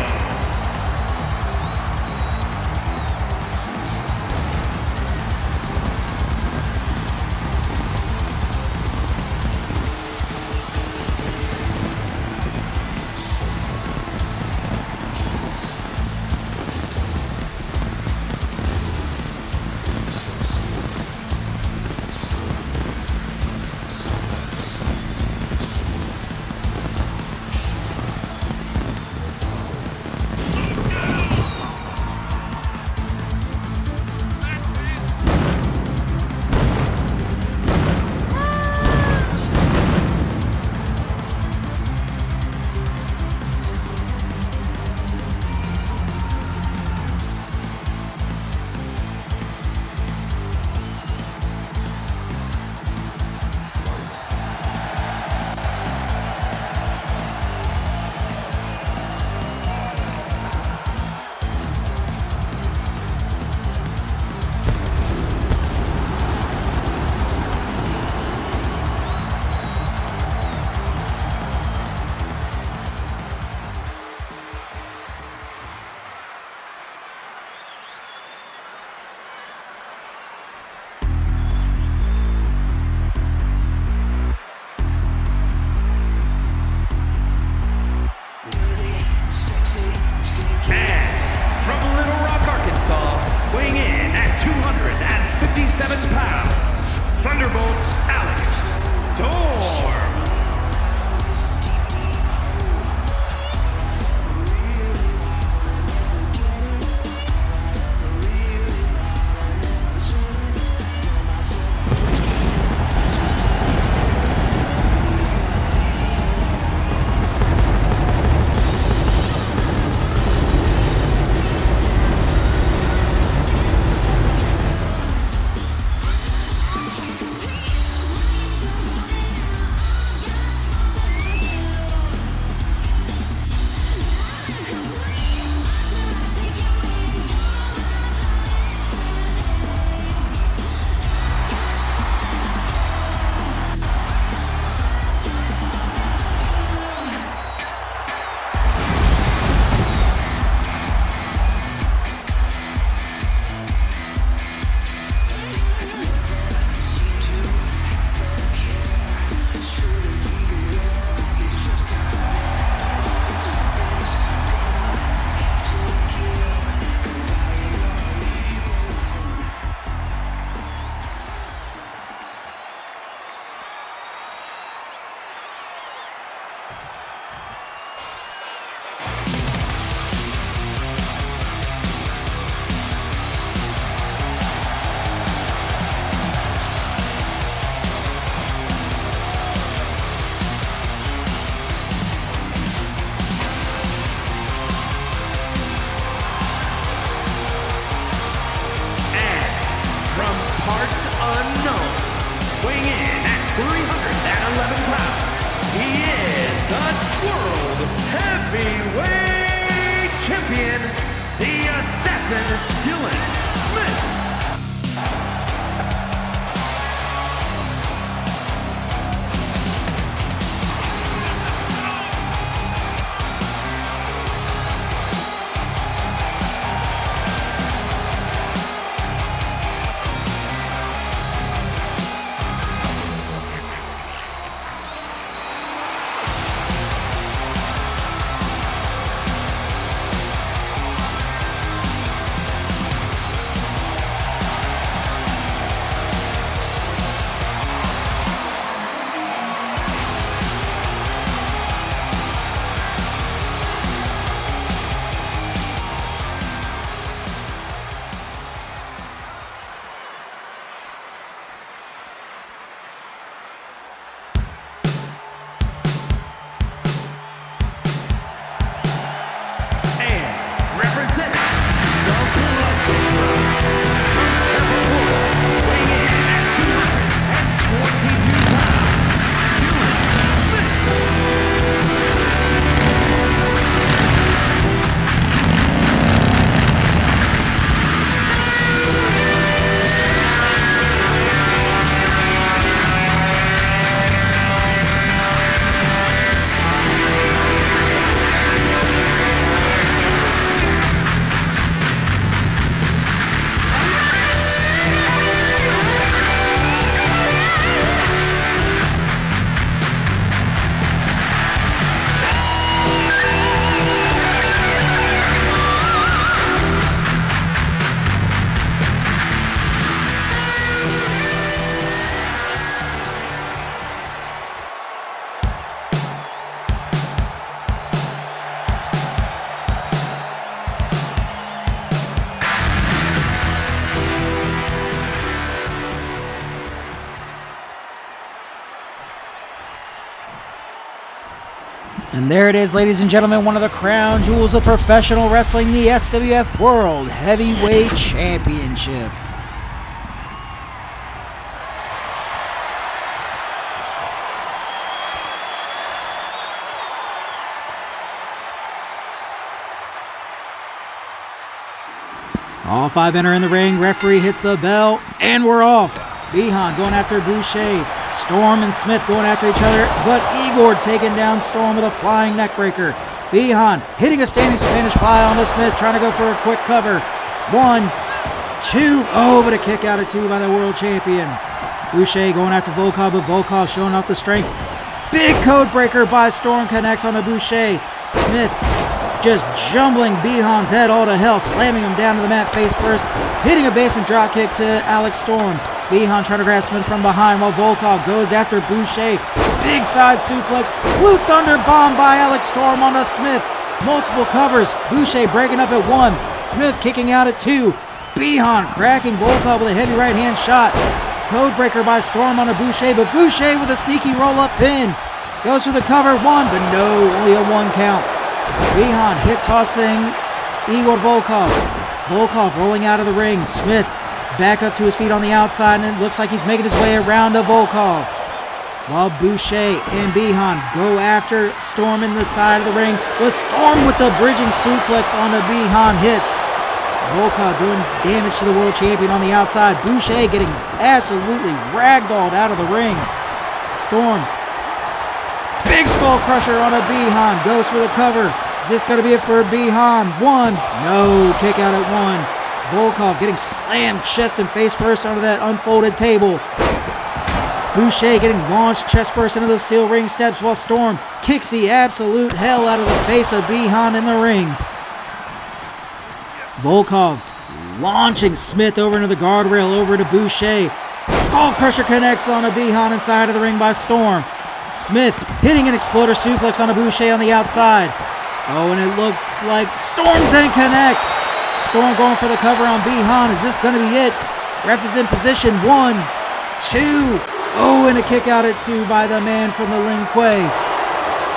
champion, the Assassin, Dylan Smith. And there it is, ladies and gentlemen, one of the crown jewels of professional wrestling, the SWF World Heavyweight Championship. All five enter in the ring, referee hits the bell, and we're off. Bihan going after Boucher, Storm and Smith going after each other, but Igor taking down Storm with a flying neckbreaker. Bihan hitting a standing Spanish fly onto Smith, trying to go for a quick cover. 1, 2, but a kick out of 2 by the world champion. Boucher going after Volkov, but Volkov showing off the strength. Big code breaker by Storm connects onto Boucher. Smith just jumbling Bihan's head all to hell, slamming him down to the mat face first, hitting a basement drop kick to Alex Storm. Bihan trying to grab Smith from behind while Volkov goes after Boucher. Big side suplex, Blue Thunder bomb by Alex Storm onto Smith. Multiple covers, Boucher breaking up at 1, Smith kicking out at 2. Bihan cracking Volkov with a heavy right hand shot. Codebreaker by Storm onto Boucher, but Boucher with a sneaky roll-up pin. Goes for the cover, 1, but no, only a 1 count. Bihan hip tossing Igor Volkov. Volkov rolling out of the ring. Smith back up to his feet on the outside, and it looks like he's making his way around to Volkov. While Boucher and Bihan go after Storm in the side of the ring, with Storm with the bridging suplex on the Bihan hits. Volkov doing damage to the world champion on the outside. Boucher getting absolutely ragdolled out of the ring. Storm, big skull crusher on a Bihan, goes for the cover. Is this going to be it for Bihan? 1, no, kick out at 1. Volkov getting slammed chest and face first onto that unfolded table. Boucher getting launched chest first into the steel ring steps while Storm kicks the absolute hell out of the face of Bihan in the ring. Volkov launching Smith over into the guardrail over to Boucher. Skull crusher connects on a Bihan inside of the ring by Storm. Smith hitting an exploder suplex on a Boucher on the outside. Oh, and it looks like Storm's in connects. Storm going for the cover on Bihan. Is this going to be it? Ref is in position. 1, 2. Oh, and a kick out at 2 by the man from the Ling Kuei.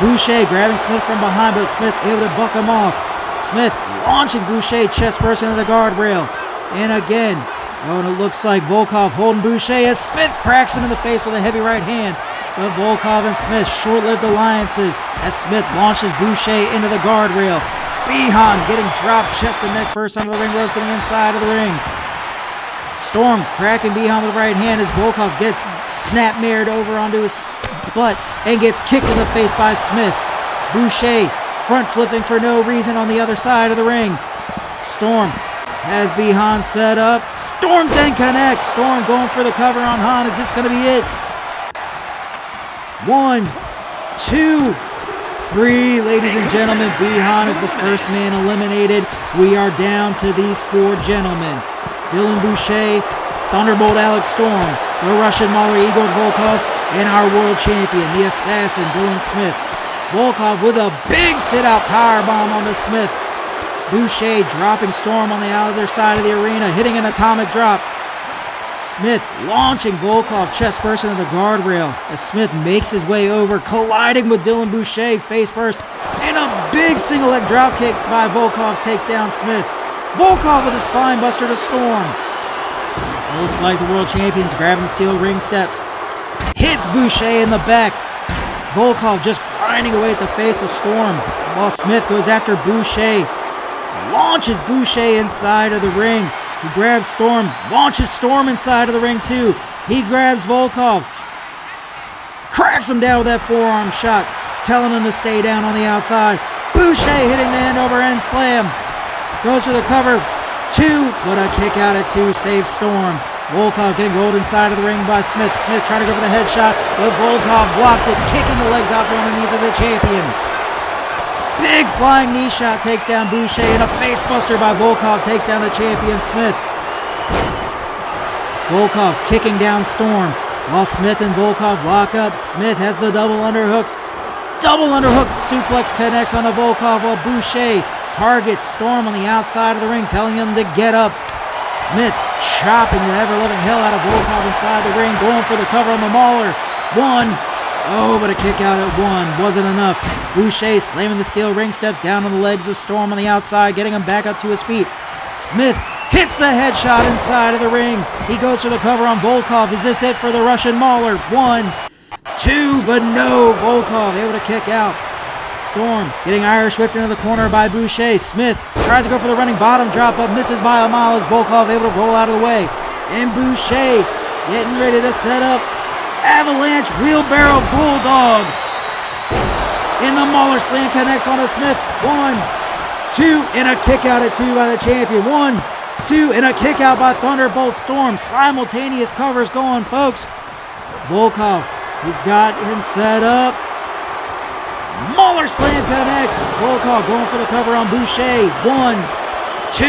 Boucher grabbing Smith from behind, but Smith able to buck him off. Smith launching Boucher chest first into the guardrail. And again. Oh, and it looks like Volkov holding Boucher as Smith cracks him in the face with a heavy right hand. But Volkov and Smith short-lived alliances as Smith launches Boucher into the guardrail. Bihan getting dropped chest and neck first onto the ring ropes on the inside of the ring. Storm cracking Bihan with the right hand as Volkov gets snap-mared over onto his butt and gets kicked in the face by Smith. Boucher front flipping for no reason on the other side of the ring. Storm has Bihan set up. Storms and connects. Storm going for the cover on Han. Is this going to be it? 1, 2, 3. Ladies and gentlemen, Bihan is the first man eliminated. We are down to these 4 gentlemen. Dylan Boucher, Thunderbolt Alex Storm, the Russian Mauler Igor Volkov, and our world champion, the assassin Dylan Smith. Volkov with a big sit-out powerbomb onto Smith. Boucher dropping Storm on the other side of the arena, hitting an atomic drop. Smith launching Volkov chest first into the guardrail as Smith makes his way over, colliding with Dylan Boucher face first, and a big single leg drop kick by Volkov takes down Smith. Volkov with a spine buster to Storm. It looks like the world champion's grabbing the steel ring steps. Hits Boucher in the back. Volkov just grinding away at the face of Storm while Smith goes after Boucher. Launches Boucher inside of the ring. He grabs Storm. Launches Storm inside of the ring too. He grabs Volkov. Cracks him down with that forearm shot, telling him to stay down on the outside. Boucher hitting the end over end slam. Goes for the cover. 2, but a kick out at 2 saves Storm. Volkov getting rolled inside of the ring by Smith. Smith trying to go for the headshot, but Volkov blocks it, kicking the legs out from underneath of the champion. Big flying knee shot takes down Boucher, and a facebuster by Volkov takes down the champion Smith. Volkov kicking down Storm while Smith and Volkov lock up. Smith has the double underhooks. Double underhook suplex connects on a Volkov while Boucher targets Storm on the outside of the ring, telling him to get up. Smith chopping the ever-loving hell out of Volkov inside the ring, going for the cover on the Mauler. 1. Oh, but a kick out at 1 wasn't enough. Boucher slamming the steel ring steps down on the legs of Storm on the outside, getting him back up to his feet. Smith hits the headshot inside of the ring. He goes for the cover on Volkov. Is this it for the Russian Mauler? 1, 2, but no. Volkov able to kick out. Storm getting Irish whipped into the corner by Boucher. Smith tries to go for the running bottom drop, but misses by a mile as Volkov able to roll out of the way. And Boucher getting ready to set up Avalanche Wheelbarrow Bulldog. And the Mauler slam connects onto Smith. 1, 2, and a kick out at 2 by the champion. 1, 2, and a kick out by Thunderbolt Storm. Simultaneous covers going, folks. Volkov, he's got him set up. Mauler slam connects. Volkov going for the cover on Boucher. 1, 2.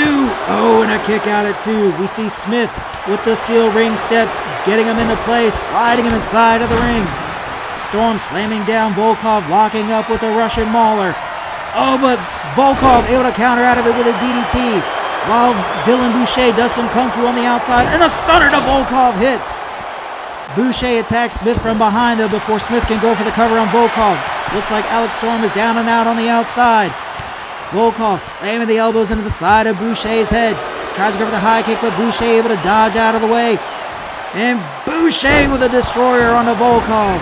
Oh, and a kick out at 2. We see Smith with the steel ring steps, getting him into place, sliding him inside of the ring. Storm slamming down Volkov, locking up with the Russian Mauler. Oh, but Volkov able to counter out of it with a DDT, while Dylan Boucher does some kung fu on the outside, and a stunner to Volkov hits. Boucher attacks Smith from behind, though, before Smith can go for the cover on Volkov. Looks like Alex Storm is down and out on the outside. Volkov slamming the elbows into the side of Boucher's head. Tries to go for the high kick, but Boucher able to dodge out of the way. And Boucher with a destroyer on the Volkov.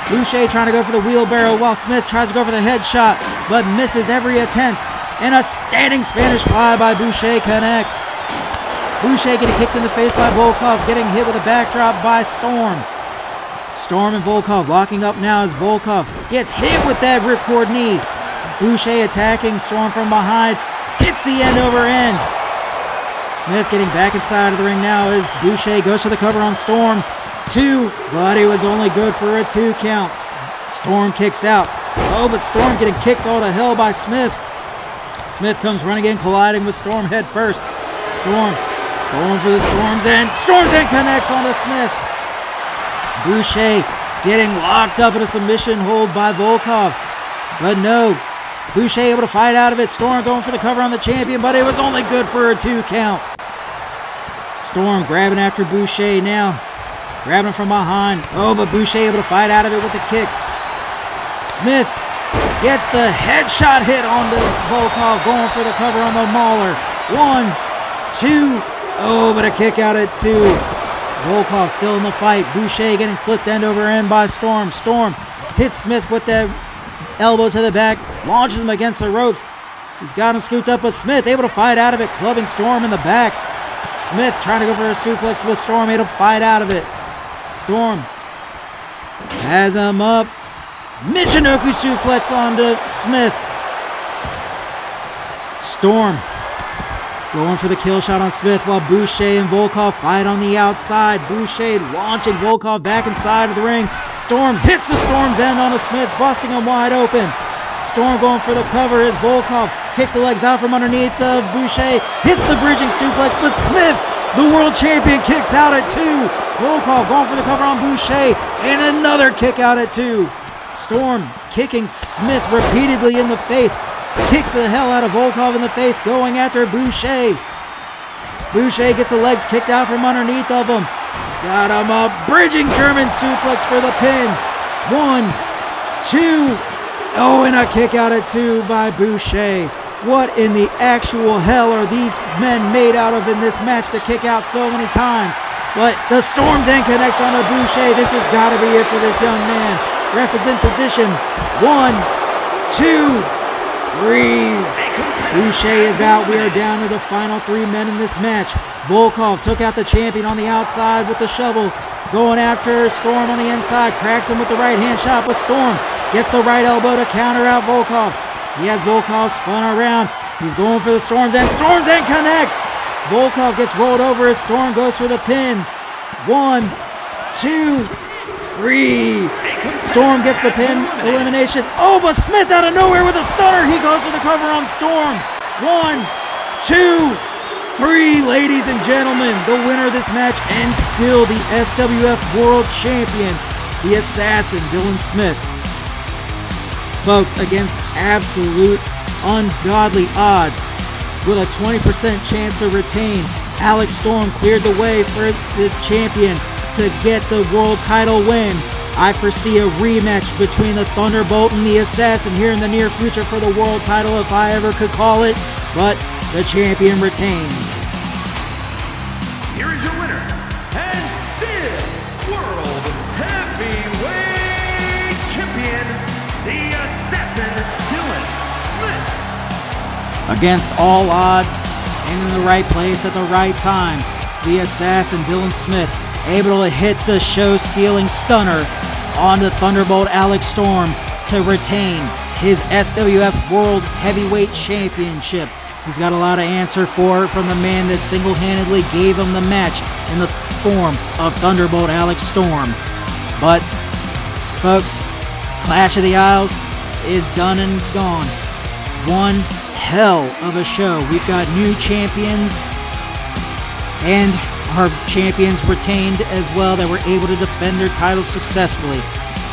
Boucher trying to go for the wheelbarrow while Smith tries to go for the headshot, but misses every attempt. And a standing Spanish fly by Boucher connects. Boucher getting kicked in the face by Volkov, getting hit with a backdrop by Storm. Storm and Volkov locking up now as Volkov gets hit with that ripcord knee. Boucher attacking Storm from behind, hits the end over end. Smith getting back inside of the ring now as Boucher goes for the cover on Storm. 2, but it was only good for a 2 count. Storm kicks out. Oh, but Storm getting kicked all to hell by Smith. Smith comes running in, colliding with Storm head first. Storm going for the Storm's End connects onto Smith. Boucher getting locked up in a submission hold by Volkov. But no, Boucher able to fight out of it. Storm going for the cover on the champion, but it was only good for a 2 count. Storm grabbing after Boucher now. Grabbing him from behind. Oh, but Boucher able to fight out of it with the kicks. Smith gets the headshot hit onto Volkov, going for the cover on the Mauler. 1, 2. Oh, but a kick out at 2. Volkov still in the fight. Boucher getting flipped end over end by Storm. Storm hits Smith with that elbow to the back, launches him against the ropes. He's got him scooped up, but Smith able to fight out of it, clubbing Storm in the back. Smith trying to go for a suplex with Storm, able to fight out of it. Storm has him up. Michinoku suplex onto Smith. Storm going for the kill shot on Smith while Boucher and Volkov fight on the outside. Boucher launching Volkov back inside of the ring. Storm hits the Storm's end onto Smith, busting him wide open. Storm going for the cover as Volkov kicks the legs out from underneath of Boucher, hits the bridging suplex, but Smith, the world champion, kicks out at 2. Volkov going for the cover on Boucher, and another kick out at 2. Storm kicking Smith repeatedly in the face, kicks the hell out of Volkov in the face, going after Boucher. Boucher gets the legs kicked out from underneath of him. He's got him up, bridging German suplex for the pin. 1, 2, oh, and a kick out at 2 by Boucher. What in the actual hell are these men made out of in this match to kick out so many times? But the Storm's End connects on to Boucher. This has got to be it for this young man. Ref is in position. 1, 2, 3. Boucher is out. We are down to the final 3 men in this match. Volkov took out the champion on the outside with the shovel. Going after Storm on the inside. Cracks him with the right hand shot, but Storm gets the right elbow to counter out Volkov. He has Volkov spun around. He's going for the Storm's End. Storm's End connects. Volkov gets rolled over as Storm goes for the pin. 1, 2, 3. Storm gets the pin elimination. Oh, but Smith out of nowhere with a stunner. He goes for the cover on Storm. 1, 2, 3. Ladies and gentlemen, the winner of this match and still the SWF World Champion, the Assassin, Dylan Smith. Folks, against absolute ungodly odds, with a 20% chance to retain, Alex Storm cleared the way for the champion to get the world title win. I foresee a rematch between the Thunderbolt and the Assassin here in the near future for the world title, if I ever could call it, but the champion retains. Here is your winner, and still World Heavyweight Champion, the Assassin, Dylan Smith. Against all odds and in the right place at the right time, the Assassin, Dylan Smith, able to hit the show-stealing stunner on the Thunderbolt Alex Storm to retain his SWF World Heavyweight Championship. He's got a lot to answer for from the man that single-handedly gave him the match in the form of Thunderbolt Alex Storm. But, folks, Clash of the Isles is done and gone. One hell of a show. We've got new champions and our champions retained as well that were able to defend their titles successfully.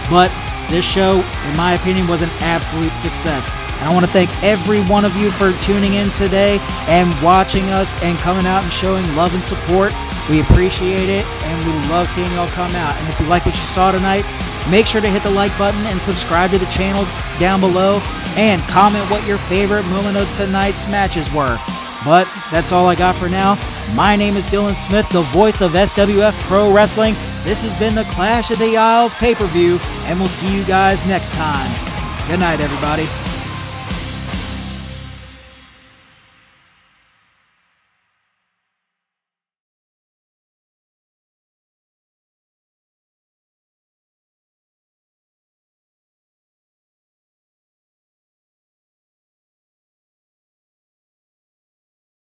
But this show, in my opinion, was an absolute success. And I want to thank every one of you for tuning in today and watching us and coming out and showing love and support. We appreciate it, and we love seeing y'all come out. And if you like what you saw tonight, make sure to hit the like button and subscribe to the channel down below, and comment what your favorite moment of tonight's matches were. But that's all I got for now. My name is Dylan Smith, the voice of SWF Pro Wrestling. This has been the Clash of the Isles pay-per-view, and we'll see you guys next time. Good night, everybody.